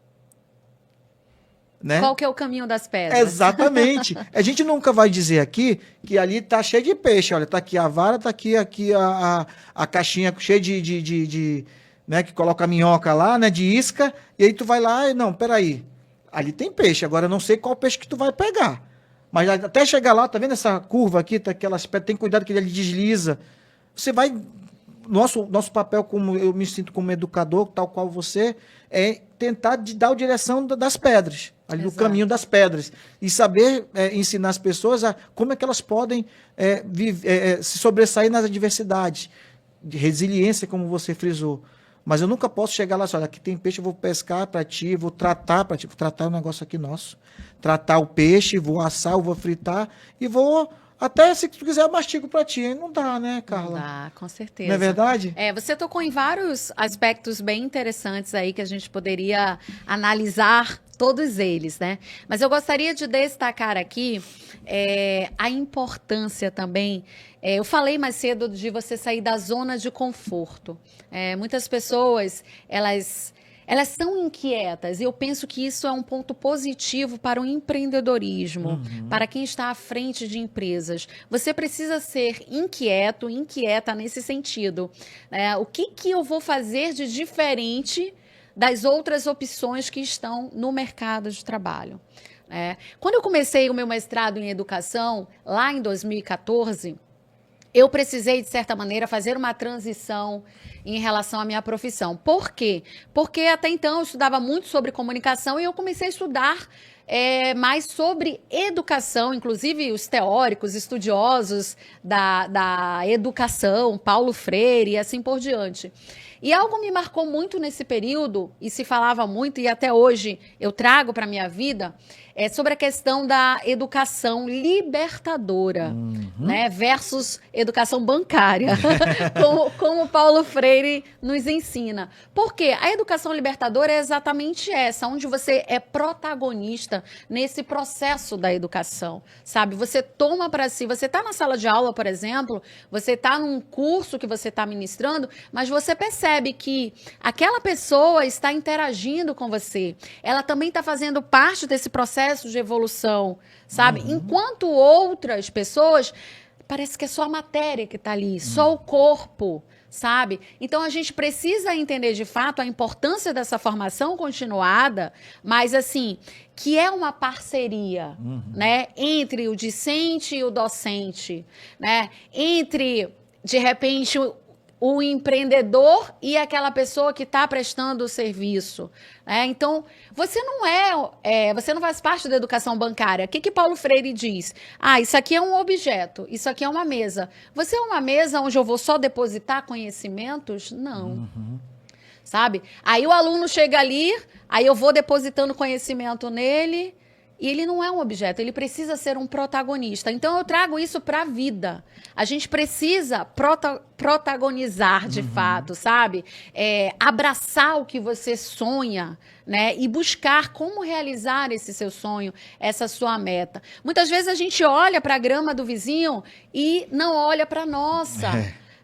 Speaker 1: Né?
Speaker 2: Qual que é o caminho das pedras?
Speaker 1: Exatamente. A gente nunca vai dizer aqui que ali tá cheio de peixe. Olha, tá aqui a vara, tá aqui a caixinha cheia de né, que coloca a minhoca lá, né, de isca, e aí tu vai lá e não, peraí. ali tem peixe. Agora eu não sei qual peixe que tu vai pegar. Mas até chegar lá, tá vendo essa curva aqui, tá aquelas pedras, tem cuidado que ele desliza. Você vai... Nosso papel, como eu me sinto como educador, tal qual você, é tentar dar a direção das pedras, ali do caminho das pedras. E saber ensinar as pessoas a como é que elas podem se sobressair nas adversidades. De resiliência, como você frisou. Mas eu nunca posso chegar lá e olha, aqui tem peixe, eu vou pescar para ti, vou tratar para ti, vou tratar um negócio aqui nosso. Tratar o peixe, vou assar, eu vou fritar e vou... Até se tu quiser, eu mastigo pra ti. Não dá, né, Carla?
Speaker 2: Não dá, com certeza.
Speaker 1: Não é verdade?
Speaker 2: Você tocou em vários aspectos bem interessantes aí que a gente poderia analisar todos eles, né? Mas eu gostaria de destacar aqui a importância também. Eu falei mais cedo de você sair da zona de conforto. Muitas pessoas, elas são inquietas e eu penso que isso é um ponto positivo para o empreendedorismo, para quem está à frente de empresas. Você precisa ser inquieta nesse sentido. O que eu vou fazer de diferente das outras opções que estão no mercado de trabalho? Quando eu comecei o meu mestrado em educação, lá em 2014, eu precisei, de certa maneira, fazer uma transição em relação à minha profissão. Por quê? Porque até então eu estudava muito sobre comunicação e eu comecei a estudar mais sobre educação, inclusive os teóricos, estudiosos da educação, Paulo Freire e assim por diante. E algo me marcou muito nesse período, e se falava muito, e até hoje eu trago para a minha vida, sobre a questão da educação libertadora, né, versus educação bancária, como Paulo Freire nos ensina. Porque a educação libertadora é exatamente essa, onde você é protagonista nesse processo da educação, sabe? Você toma para si, você está na sala de aula, por exemplo, você está num curso que você está ministrando, mas você percebe que aquela pessoa está interagindo com você, ela também está fazendo parte desse processo de evolução, sabe? Enquanto outras pessoas, parece que é só a matéria que está ali, só o corpo, sabe? Então a gente precisa entender de fato a importância dessa formação continuada, mas assim, que é uma parceria, né, entre o discente e o docente, né? Entre, de repente, o empreendedor e aquela pessoa que está prestando o serviço. Então, você não faz parte da educação bancária. O que Paulo Freire diz? Isso aqui é um objeto, isso aqui é uma mesa. Você é uma mesa onde eu vou só depositar conhecimentos? Não. Sabe? Aí o aluno chega ali, aí eu vou depositando conhecimento nele, e ele não é um objeto, ele precisa ser um protagonista. Então, eu trago isso para a vida. A gente precisa protagonizar, de fato, sabe? Abraçar o que você sonha, né? E buscar como realizar esse seu sonho, essa sua meta. Muitas vezes a gente olha para a grama do vizinho e não olha para a nossa.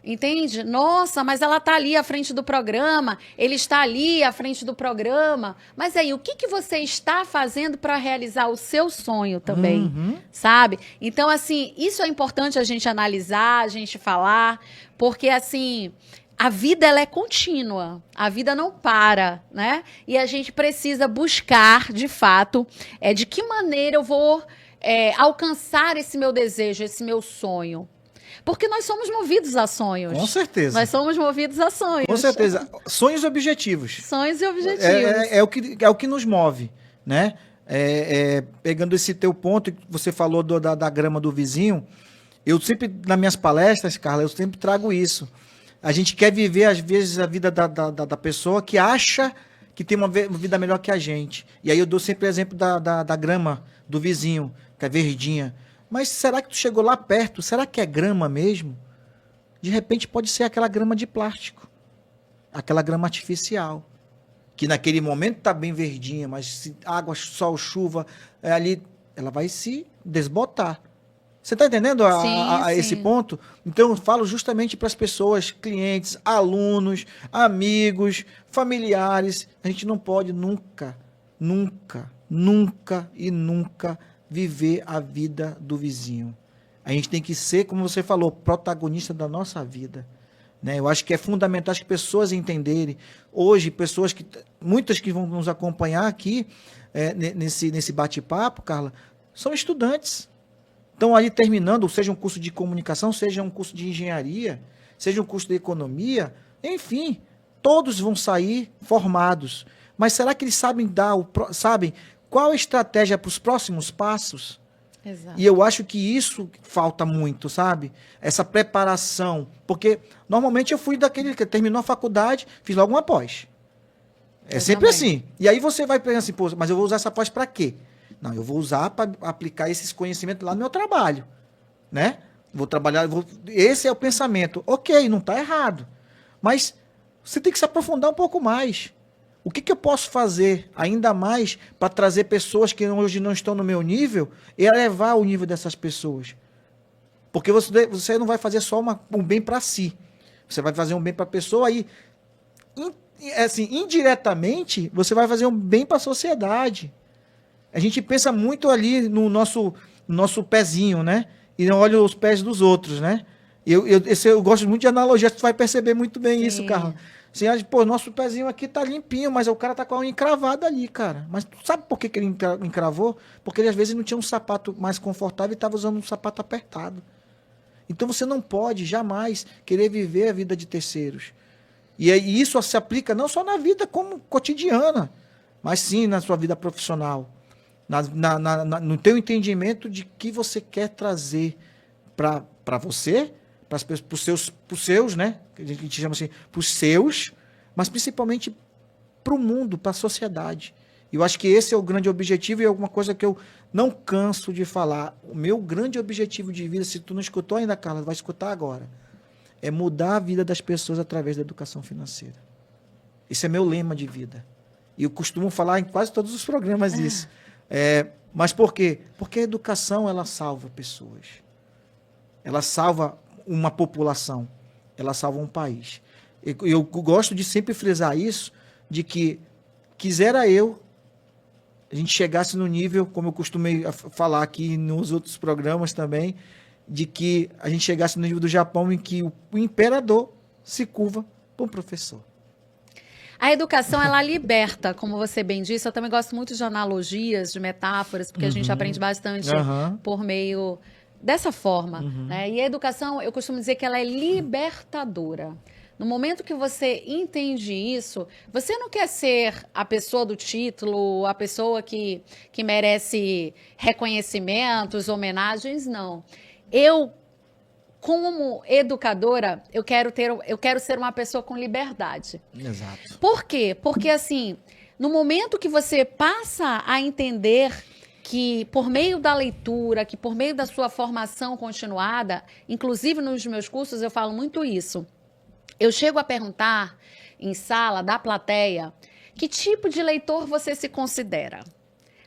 Speaker 2: Entende? Nossa, mas ela está ali à frente do programa, ele está ali à frente do programa. Mas aí, o que você está fazendo para realizar o seu sonho também, sabe? Então, assim, isso é importante a gente analisar, a gente falar, porque, assim, a vida ela é contínua, a vida não para, né? E a gente precisa buscar, de fato, de que maneira eu vou alcançar esse meu desejo, esse meu sonho. Porque nós somos movidos a sonhos.
Speaker 1: Com certeza.
Speaker 2: Nós somos movidos a sonhos.
Speaker 1: Com certeza. Sonhos e objetivos.
Speaker 2: Sonhos e objetivos.
Speaker 1: É o que nos move, né? Pegando esse teu ponto, que você falou da grama do vizinho, eu sempre, nas minhas palestras, Carla, eu sempre trago isso. A gente quer viver, às vezes, a vida da pessoa que acha que tem uma vida melhor que a gente. E aí eu dou sempre o exemplo da grama do vizinho, que é verdinha. Mas será que tu chegou lá perto? Será que é grama mesmo? De repente pode ser aquela grama de plástico. Aquela grama artificial. Que naquele momento está bem verdinha, mas se água, sol, chuva, ali, ela vai se desbotar. Você está entendendo esse ponto? Então eu falo justamente para as pessoas, clientes, alunos, amigos, familiares. A gente não pode nunca viver a vida do vizinho. A gente tem que ser, como você falou, protagonista da nossa vida. né? Eu acho que é fundamental as pessoas entenderem. Hoje, muitas que vão nos acompanhar aqui nesse bate-papo, Carla, são estudantes. Estão ali terminando, seja um curso de comunicação, seja um curso de engenharia, seja um curso de economia, enfim, todos vão sair formados. Mas será que eles sabem qual a estratégia para os próximos passos?
Speaker 2: Exato.
Speaker 1: E eu acho que isso falta muito, sabe? Essa preparação. Porque normalmente eu fui daquele que terminou a faculdade, fiz logo uma pós. É sempre assim. E aí você vai pensar assim, pô, mas eu vou usar essa pós para quê? Não, eu vou usar para aplicar esses conhecimentos lá no meu trabalho, né? Vou trabalhar, esse é o pensamento. Ok, não está errado. Mas você tem que se aprofundar um pouco mais. O que eu posso fazer ainda mais para trazer pessoas que hoje não estão no meu nível e elevar o nível dessas pessoas? Porque você não vai fazer só um bem para si. Você vai fazer um bem para a pessoa e, assim, indiretamente, você vai fazer um bem para a sociedade. A gente pensa muito ali no nosso pezinho, né? E não olha os pés dos outros, né? Eu gosto muito de analogia, tu vai perceber muito bem. Sim. Isso, Carla. Assim, pô, nosso pezinho aqui tá limpinho, mas o cara tá com a unha encravada ali, cara. Mas tu sabe por que ele encravou? Porque ele às vezes não tinha um sapato mais confortável e estava usando um sapato apertado. Então você não pode jamais querer viver a vida de terceiros. E isso se aplica não só na vida como cotidiana, mas sim na sua vida profissional. No teu entendimento de que você quer trazer para você, para os seus, né? Que a gente chama assim, para os seus, mas principalmente para o mundo, para a sociedade. E eu acho que esse é o grande objetivo e é alguma coisa que eu não canso de falar. O meu grande objetivo de vida, se tu não escutou ainda, Carla, vai escutar agora, é mudar a vida das pessoas através da educação financeira. Esse é meu lema de vida. E eu costumo falar em quase todos os programas isso. Mas por quê? Porque a educação, ela salva pessoas. Ela salva uma população. Ela salva um país. Eu gosto de sempre frisar isso, de que quisera a gente chegasse no nível, como eu costumei falar aqui nos outros programas também, de que a gente chegasse no nível do Japão em que o imperador se curva para um professor.
Speaker 2: A educação, ela liberta, como você bem disse. Eu também gosto muito de analogias, de metáforas, porque a gente aprende bastante por meio dessa forma. Né? E a educação, eu costumo dizer que ela é libertadora. No momento que você entende isso, você não quer ser a pessoa do título, a pessoa que merece reconhecimentos, homenagens, não. Eu, como educadora, eu quero ser uma pessoa com liberdade.
Speaker 1: Exato.
Speaker 2: Por quê? Porque, assim, no momento que você passa a entender que, por meio da leitura, que por meio da sua formação continuada, inclusive nos meus cursos eu falo muito isso, eu chego a perguntar em sala da plateia, que tipo de leitor você se considera?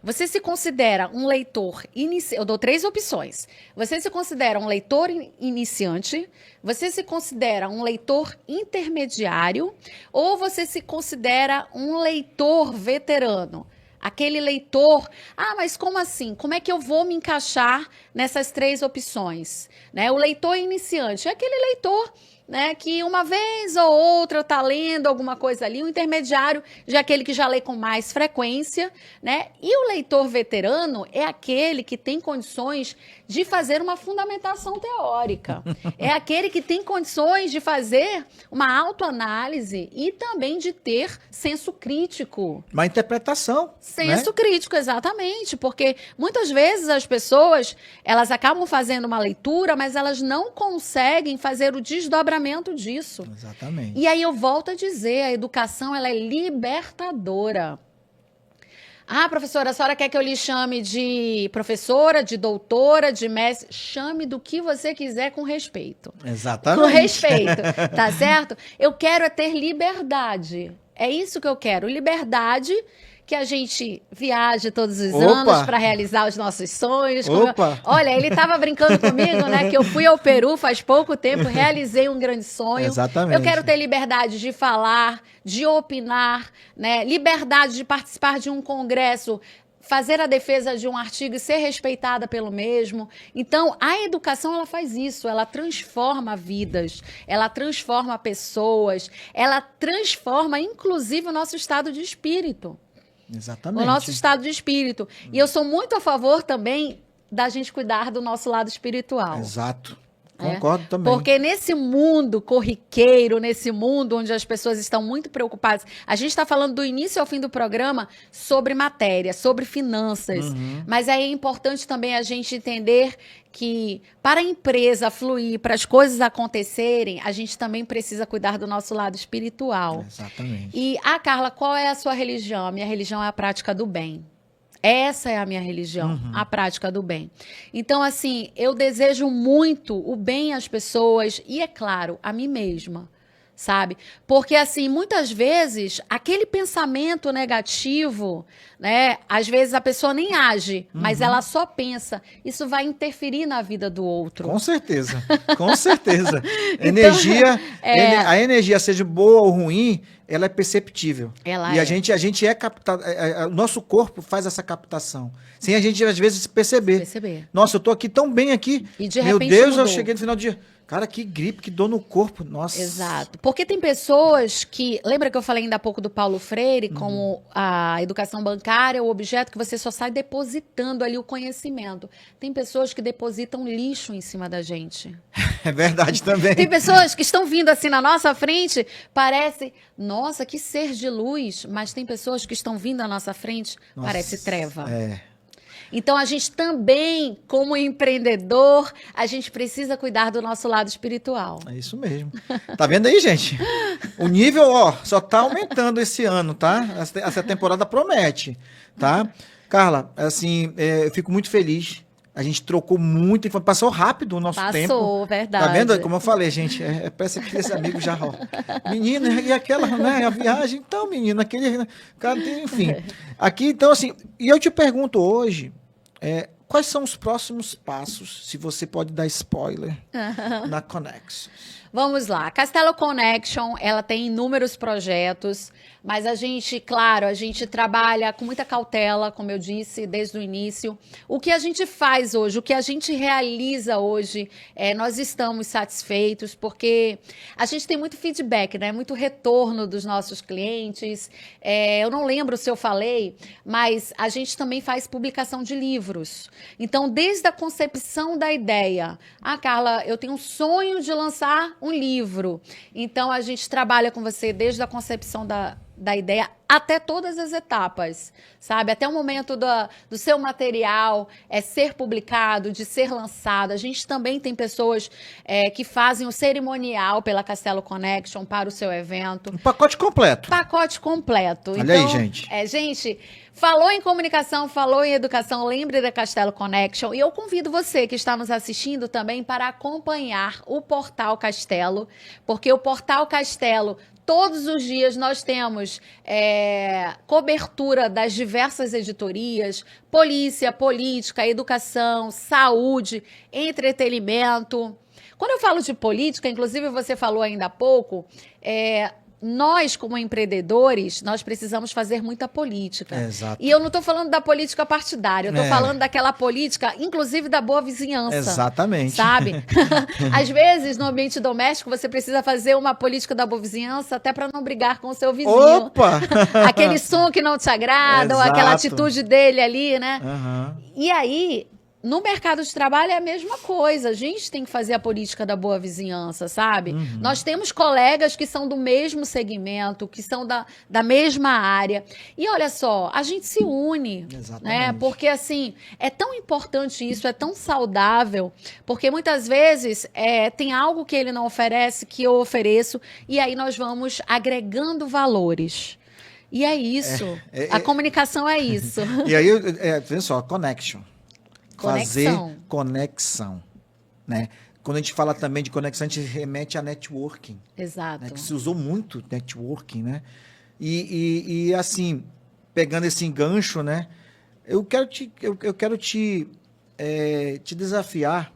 Speaker 2: Você se considera um leitor iniciante? Eu dou 3 opções. Você se considera um leitor iniciante? Você se considera um leitor intermediário? Ou você se considera um leitor veterano? Aquele leitor, mas como assim? Como é que eu vou me encaixar nessas 3 opções? Né? O leitor iniciante é aquele leitor, né, que uma vez ou outra está lendo alguma coisa ali. O intermediário já é aquele que já lê com mais frequência, né? E o leitor veterano é aquele que tem condições de fazer uma fundamentação teórica. É aquele que tem condições de fazer uma autoanálise e também de ter senso crítico.
Speaker 1: Uma interpretação.
Speaker 2: Senso crítico, exatamente. Porque muitas vezes as pessoas, elas acabam fazendo uma leitura, mas elas não conseguem fazer o desdobramento disso.
Speaker 1: Exatamente.
Speaker 2: E aí eu volto a dizer, a educação, ela é libertadora. Professora, a senhora quer que eu lhe chame de professora, de doutora, de mestre? Chame do que você quiser com respeito.
Speaker 1: Exatamente.
Speaker 2: Com respeito, tá certo? Eu quero ter liberdade. É isso que eu quero, liberdade, que a gente viaje todos os anos para realizar os nossos sonhos. Olha, ele estava brincando comigo, né? Que eu fui ao Peru faz pouco tempo, realizei um grande sonho.
Speaker 1: Exatamente.
Speaker 2: Eu quero ter liberdade de falar, de opinar, né? Liberdade de participar de um congresso fazer a defesa de um artigo e ser respeitada pelo mesmo. Então, a educação, ela faz isso, ela transforma vidas, ela transforma pessoas, ela transforma, inclusive, o nosso estado de espírito.
Speaker 1: Exatamente.
Speaker 2: O nosso estado de espírito. E eu sou muito a favor também da gente cuidar do nosso lado espiritual.
Speaker 1: Exato. Concordo também.
Speaker 2: Porque nesse mundo corriqueiro, nesse mundo onde as pessoas estão muito preocupadas, a gente está falando do início ao fim do programa sobre matéria, sobre finanças, mas aí é importante também a gente entender que para a empresa fluir, para as coisas acontecerem, a gente também precisa cuidar do nosso lado espiritual.
Speaker 1: Exatamente.
Speaker 2: E, Carla, qual é a sua religião? A minha religião é a prática do bem. Essa é a minha religião, a prática do bem. Então, assim, eu desejo muito o bem às pessoas e, é claro, a mim mesma, sabe? Porque, assim, muitas vezes, aquele pensamento negativo, né? Às vezes a pessoa nem age, mas ela só pensa. Isso vai interferir na vida do outro.
Speaker 1: Com certeza, com certeza. Energia, a energia, seja boa ou ruim, ela é perceptível.
Speaker 2: Ela
Speaker 1: e
Speaker 2: é.
Speaker 1: a gente é captado, o nosso corpo faz essa captação, sem a gente, às vezes, perceber. Nossa, eu tô aqui tão bem aqui,
Speaker 2: E de
Speaker 1: meu
Speaker 2: repente
Speaker 1: Deus,
Speaker 2: mudou.
Speaker 1: eu cheguei no final do dia. Cara, que gripe, que dor no corpo, nossa.
Speaker 2: Exato. Porque tem pessoas que... Lembra que eu falei ainda há pouco do Paulo Freire, como a educação bancária, o objeto que você só sai depositando ali o conhecimento. Tem pessoas que depositam lixo em cima da gente.
Speaker 1: É verdade também.
Speaker 2: Tem pessoas que estão vindo assim na nossa frente, parece, nossa, que ser de luz, mas tem pessoas que estão vindo à nossa frente,
Speaker 1: Nossa,
Speaker 2: parece treva.
Speaker 1: É.
Speaker 2: Então, a gente também, como empreendedor, a gente precisa cuidar do nosso lado espiritual.
Speaker 1: É isso mesmo. Tá vendo aí, gente? O nível, ó, só tá aumentando esse ano, tá? Essa temporada promete, tá? Carla, assim, eu fico muito feliz. A gente trocou muito, passou rápido o nosso tempo.
Speaker 2: Passou, verdade.
Speaker 1: Tá vendo? Como eu falei, gente, parece que esse amigo já, ó. Menina, e aquela, né, a viagem, então, menina, aquele, cara, enfim. Aqui, então, assim, e eu te pergunto hoje, quais são os próximos passos, se você pode dar spoiler, na Connection?
Speaker 2: Vamos lá. A Castelo Connection, ela tem inúmeros projetos, mas a gente, claro, a gente trabalha com muita cautela, como eu disse, desde o início. O que a gente faz hoje, o que a gente realiza hoje, nós estamos satisfeitos, porque a gente tem muito feedback, né? Muito retorno dos nossos clientes. Eu não lembro se eu falei, mas a gente também faz publicação de livros. Então, desde a concepção da ideia, Carla, eu tenho um sonho de lançar um livro. Então, a gente trabalha com você desde a concepção da ideia até todas as etapas, sabe? Até o momento do seu material ser publicado, de ser lançado. A gente também tem pessoas que fazem o cerimonial pela Castelo Connection para o seu evento.
Speaker 1: Um pacote completo.
Speaker 2: Pacote completo.
Speaker 1: Olha
Speaker 2: então,
Speaker 1: aí, gente.
Speaker 2: Gente, falou em comunicação, falou em educação, lembre da Castelo Connection. E eu convido você que está nos assistindo também para acompanhar o Portal Castelo, porque o Portal Castelo, todos os dias nós temos cobertura das diversas editorias, polícia, política, educação, saúde, entretenimento. Quando eu falo de política, inclusive você falou ainda há pouco, nós, como empreendedores, nós precisamos fazer muita política.
Speaker 1: Exato.
Speaker 2: E eu não estou falando da política partidária, eu estou falando daquela política, inclusive da boa vizinhança.
Speaker 1: Exatamente.
Speaker 2: Sabe? Às vezes, no ambiente doméstico, você precisa fazer uma política da boa vizinhança até para não brigar com o seu vizinho.
Speaker 1: Opa!
Speaker 2: Aquele som que não te agrada, ou aquela atitude dele ali, né? E aí, no mercado de trabalho é a mesma coisa. A gente tem que fazer a política da boa vizinhança, sabe? Nós temos colegas que são do mesmo segmento, que são da mesma área. E olha só, a gente se une.
Speaker 1: Exatamente.
Speaker 2: Né? Porque, assim, é tão importante isso, é tão saudável. Porque muitas vezes tem algo que ele não oferece, que eu ofereço, e aí nós vamos agregando valores. E é isso. A comunicação é isso.
Speaker 1: E aí, veja só, connection. Fazer conexão, né? Quando a gente fala também de conexão, a gente remete a networking.
Speaker 2: Exato.
Speaker 1: Né? Que se usou muito networking, né? E assim, pegando esse engancho, né? Eu quero te desafiar,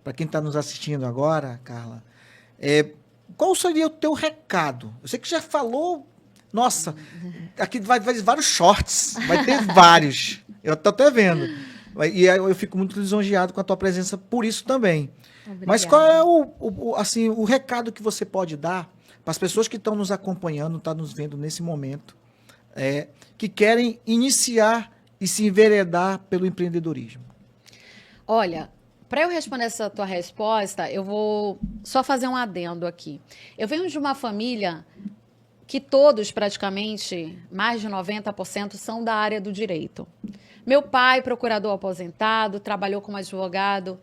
Speaker 1: para quem está nos assistindo agora, Carla, qual seria o teu recado? Eu sei que já falou, nossa, aqui vai vários shorts, vai ter vários. Eu tô até vendo. E aí eu fico muito lisonjeado com a tua presença por isso também.
Speaker 2: Obrigada.
Speaker 1: Mas qual é assim, o recado que você pode dar para as pessoas que estão nos acompanhando, estão nos vendo nesse momento, que querem iniciar e se enveredar pelo empreendedorismo?
Speaker 2: Olha, para eu responder essa tua resposta, eu vou só fazer um adendo aqui. Eu venho de uma família que todos, praticamente, mais de 90%, são da área do direito. Meu pai, procurador aposentado, trabalhou como advogado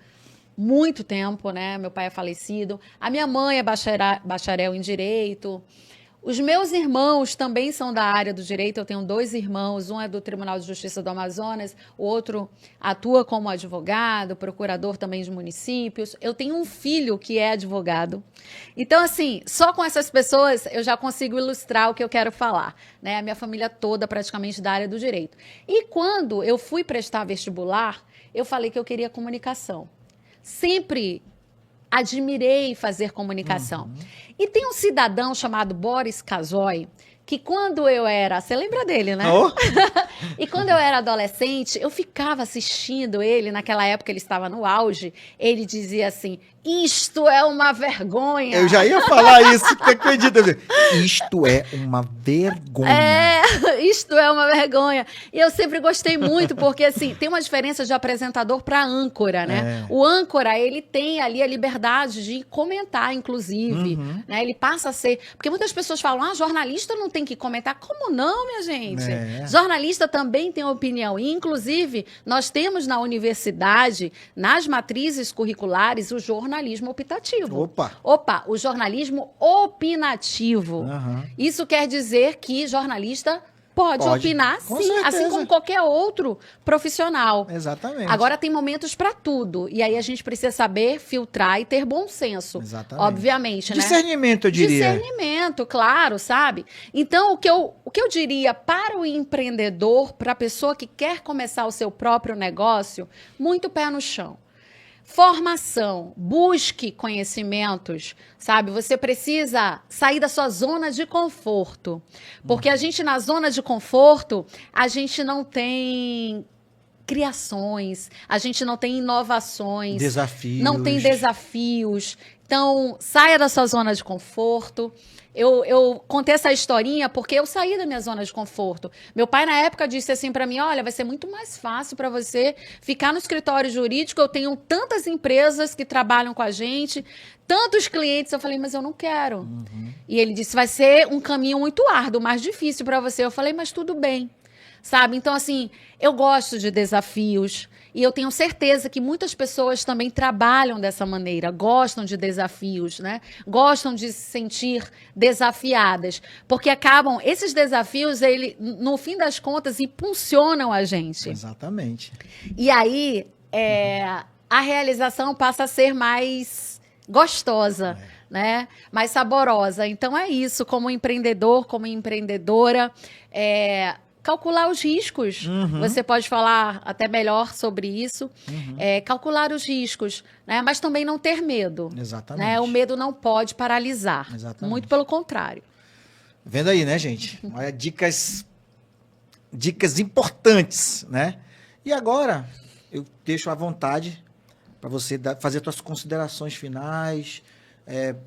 Speaker 2: muito tempo, né? Meu pai é falecido. A minha mãe é bacharel em direito. Os meus irmãos também são da área do direito. Eu tenho 2 irmãos, um é do Tribunal de Justiça do Amazonas, o outro atua como advogado, procurador também de municípios. Eu tenho um filho que é advogado. Então, assim, só com essas pessoas eu já consigo ilustrar o que eu quero falar, né? A minha família toda praticamente da área do direito. E quando eu fui prestar vestibular, eu falei que eu queria comunicação. Sempre admirei fazer comunicação. E tem um cidadão chamado Boris Casoy, que quando eu era... Você lembra dele, né?
Speaker 1: Oh.
Speaker 2: E quando eu era adolescente, eu ficava assistindo ele, naquela época ele estava no auge, ele dizia assim, isto é uma vergonha.
Speaker 1: Eu já ia falar isso, você acredita? Isto é uma vergonha.
Speaker 2: Isto é uma vergonha. E eu sempre gostei muito, porque assim, tem uma diferença de apresentador para âncora, né? O âncora, ele tem ali a liberdade de comentar, inclusive, né? Ele passa a ser... Porque muitas pessoas falam, jornalista não tem que comentar. Como não, minha gente? Jornalista também tem opinião. E, inclusive, nós temos na universidade, nas matrizes curriculares, o jornalismo optativo. Opa, o jornalismo opinativo. Isso quer dizer que jornalista pode opinar,
Speaker 1: com
Speaker 2: sim,
Speaker 1: certeza.
Speaker 2: assim como qualquer outro profissional.
Speaker 1: Exatamente.
Speaker 2: Agora tem momentos para tudo. E aí a gente precisa saber filtrar e ter bom senso.
Speaker 1: Exatamente.
Speaker 2: Obviamente, né?
Speaker 1: Discernimento, eu diria.
Speaker 2: Discernimento, claro, sabe? Então, o que eu diria para o empreendedor, para a pessoa que quer começar o seu próprio negócio, muito pé no chão. Formação, busque conhecimentos, sabe? Você precisa sair da sua zona de conforto. Porque a gente, na zona de conforto, a gente não tem criações, a gente não tem inovações.
Speaker 1: Desafios.
Speaker 2: Não tem desafios. Então, saia da sua zona de conforto. Eu contei essa historinha porque eu saí da minha zona de conforto. Meu pai, na época, disse assim para mim, olha, vai ser muito mais fácil para você ficar no escritório jurídico, eu tenho tantas empresas que trabalham com a gente, tantos clientes. Eu falei, mas eu não quero. E ele disse, vai ser um caminho muito árduo, mais difícil para você. Eu falei, mas tudo bem. Sabe? Então, assim, eu gosto de desafios e eu tenho certeza que muitas pessoas também trabalham dessa maneira, gostam de desafios, né? Gostam de se sentir desafiadas, porque esses desafios, no fim das contas, impulsionam a gente.
Speaker 1: Exatamente.
Speaker 2: E aí, a realização passa a ser mais gostosa, né? Mais saborosa. Então, é isso, como empreendedor, como empreendedora, calcular os riscos. Você pode falar até melhor sobre isso. Calcular os riscos, né? Mas também não ter medo.
Speaker 1: Exatamente.
Speaker 2: Né? O medo não pode paralisar.
Speaker 1: Exatamente.
Speaker 2: Muito pelo contrário.
Speaker 1: Vendo aí, né, gente? Olha, dicas importantes, né? E agora, eu deixo à vontade para você fazer suas considerações finais,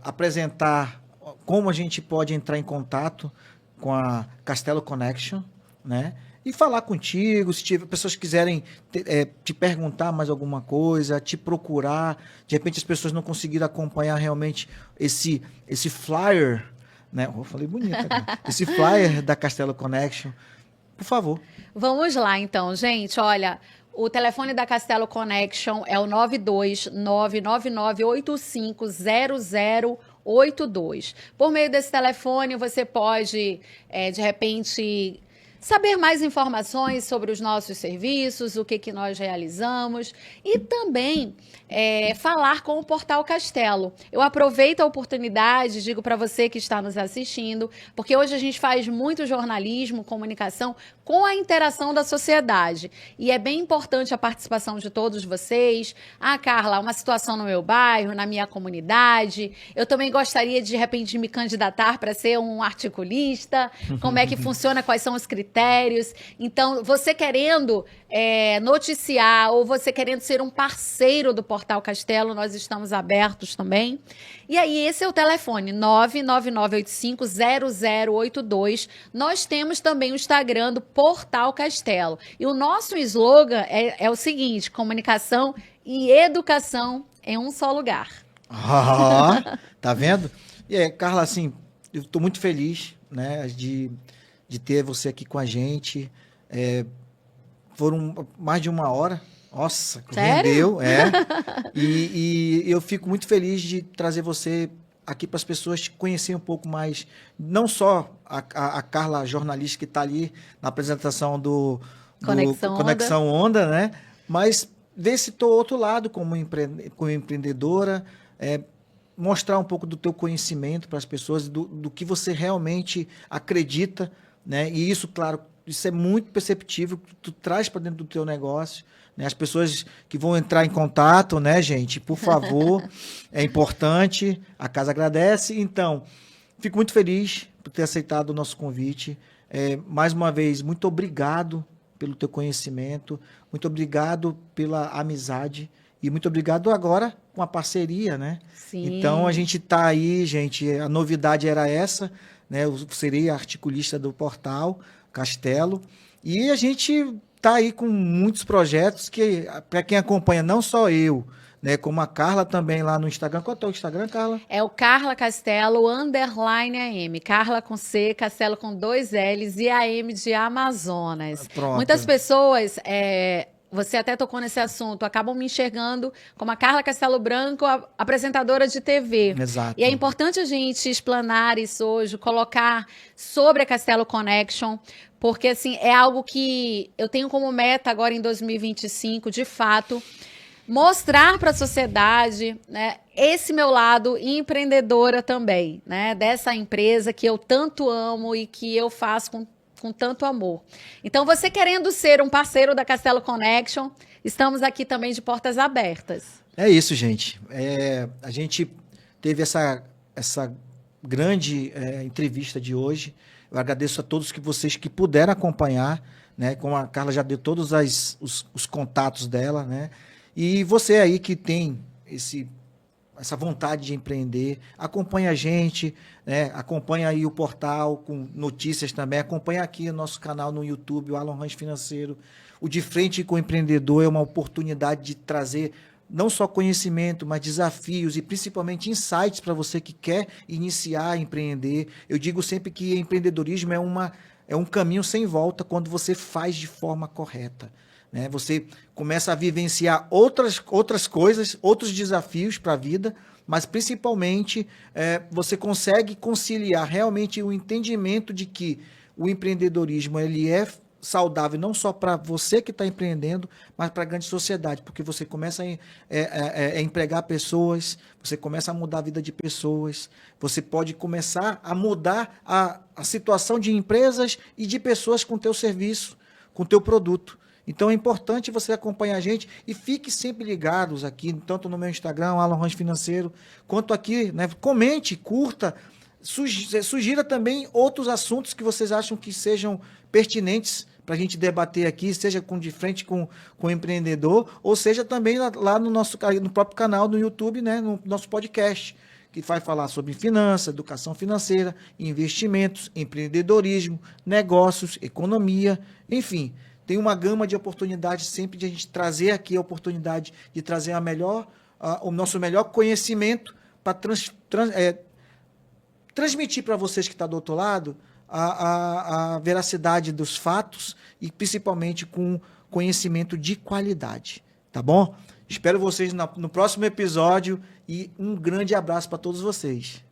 Speaker 1: apresentar como a gente pode entrar em contato com a Castelo Connection, né? E falar contigo, se tiver pessoas que quiserem te perguntar mais alguma coisa, te procurar, de repente as pessoas não conseguiram acompanhar realmente esse flyer, né? Eu falei bonito agora. Esse flyer da Castelo Connection, por favor.
Speaker 2: Vamos lá, então, gente. Olha, o telefone da Castelo Connection é o 92999850082. Por meio desse telefone, você pode, de repente, saber mais informações sobre os nossos serviços, o que nós realizamos e também falar com o Portal Castelo. Eu aproveito a oportunidade, digo para você que está nos assistindo, porque hoje a gente faz muito jornalismo, comunicação com a interação da sociedade. E é bem importante a participação de todos vocês. Carla, uma situação no meu bairro, na minha comunidade. Eu também gostaria de repente, me candidatar para ser um articulista. Como é que funciona, quais são os critérios. critérios. Então, você querendo noticiar ou você querendo ser um parceiro do Portal Castelo, nós estamos abertos também. E aí, esse é o telefone, 999850082. Nós temos também o Instagram do Portal Castelo. E o nosso slogan é o seguinte: comunicação e educação em um só lugar.
Speaker 1: Ah, tá vendo? E Carla, assim, eu estou muito feliz, né, de ter você aqui com a gente. Foram mais de 1 hora. Nossa,
Speaker 2: Sério?
Speaker 1: rendeu, E eu fico muito feliz de trazer você aqui para as pessoas te conhecerem um pouco mais, não só a Carla, jornalista que está ali na apresentação do Conexão Onda, né? Mas ver se do outro lado como empreendedora, mostrar um pouco do teu conhecimento para as pessoas, do que você realmente acredita, né? E isso, claro, isso é muito perceptível, tu traz para dentro do teu negócio, né? As pessoas que vão entrar em contato, né, gente, por favor, é importante, a casa agradece. Então, fico muito feliz por ter aceitado o nosso convite. Mais uma vez, muito obrigado pelo teu conhecimento, muito obrigado pela amizade e muito obrigado agora com a parceria, né?
Speaker 2: Sim.
Speaker 1: Então, a gente está aí, gente, a novidade era essa, né? Eu serei articulista do Portal Castelo e a gente está aí com muitos projetos que, para quem acompanha, não só eu, né, como a Carla também lá no Instagram. Qual é o teu Instagram, Carla?
Speaker 2: É o Carla Castelo _AM. Carla com C, Castelo com 2 L's e AM de Amazonas.
Speaker 1: Pronto.
Speaker 2: Muitas pessoas, você até tocou nesse assunto, acabam me enxergando como a Carla Castelo Branco, apresentadora de TV.
Speaker 1: Exato.
Speaker 2: E é importante a gente explanar isso hoje, colocar sobre a Castelo Connection, porque assim, é algo que eu tenho como meta agora em 2025, de fato, mostrar para a sociedade, né, esse meu lado empreendedora também, né, dessa empresa que eu tanto amo e que eu faço com tanto amor. Então, você querendo ser um parceiro da Castelo Connection, estamos aqui também de portas abertas.
Speaker 1: É isso, gente. A gente teve essa grande entrevista de hoje. Eu agradeço a todos vocês que puderam acompanhar, né? Como a Carla já deu todos os contatos dela, né? E você aí que tem essa vontade de empreender, acompanha a gente, né? Acompanha aí o portal com notícias também, acompanha aqui o nosso canal no YouTube, o Alan Ranch Financeiro. O De Frente com o Empreendedor é uma oportunidade de trazer não só conhecimento, mas desafios e principalmente insights para você que quer iniciar a empreender. Eu digo sempre que empreendedorismo é um caminho sem volta quando você faz de forma correta, né? Você começa a vivenciar outras coisas, outros desafios para a vida, mas principalmente você consegue conciliar realmente o entendimento de que o empreendedorismo ele é saudável não só para você que está empreendendo, mas para a grande sociedade, porque você começa a empregar pessoas, você começa a mudar a vida de pessoas, você pode começar a mudar a situação de empresas e de pessoas com o teu serviço, com o teu produto. Então é importante você acompanhar a gente e fique sempre ligados aqui, tanto no meu Instagram, Alan Ranch Financeiro, quanto aqui, né? Comente, curta, sugira também outros assuntos que vocês acham que sejam pertinentes para a gente debater aqui, seja de frente com o empreendedor, ou seja também lá no próprio canal do YouTube, né, no nosso podcast, que vai falar sobre finanças, educação financeira, investimentos, empreendedorismo, negócios, economia, enfim. Tem uma gama de oportunidades sempre de a gente trazer aqui a oportunidade de trazer o nosso melhor conhecimento para transmitir para vocês que estão do outro lado a veracidade dos fatos e principalmente com conhecimento de qualidade, tá bom? Espero vocês no próximo episódio e um grande abraço para todos vocês.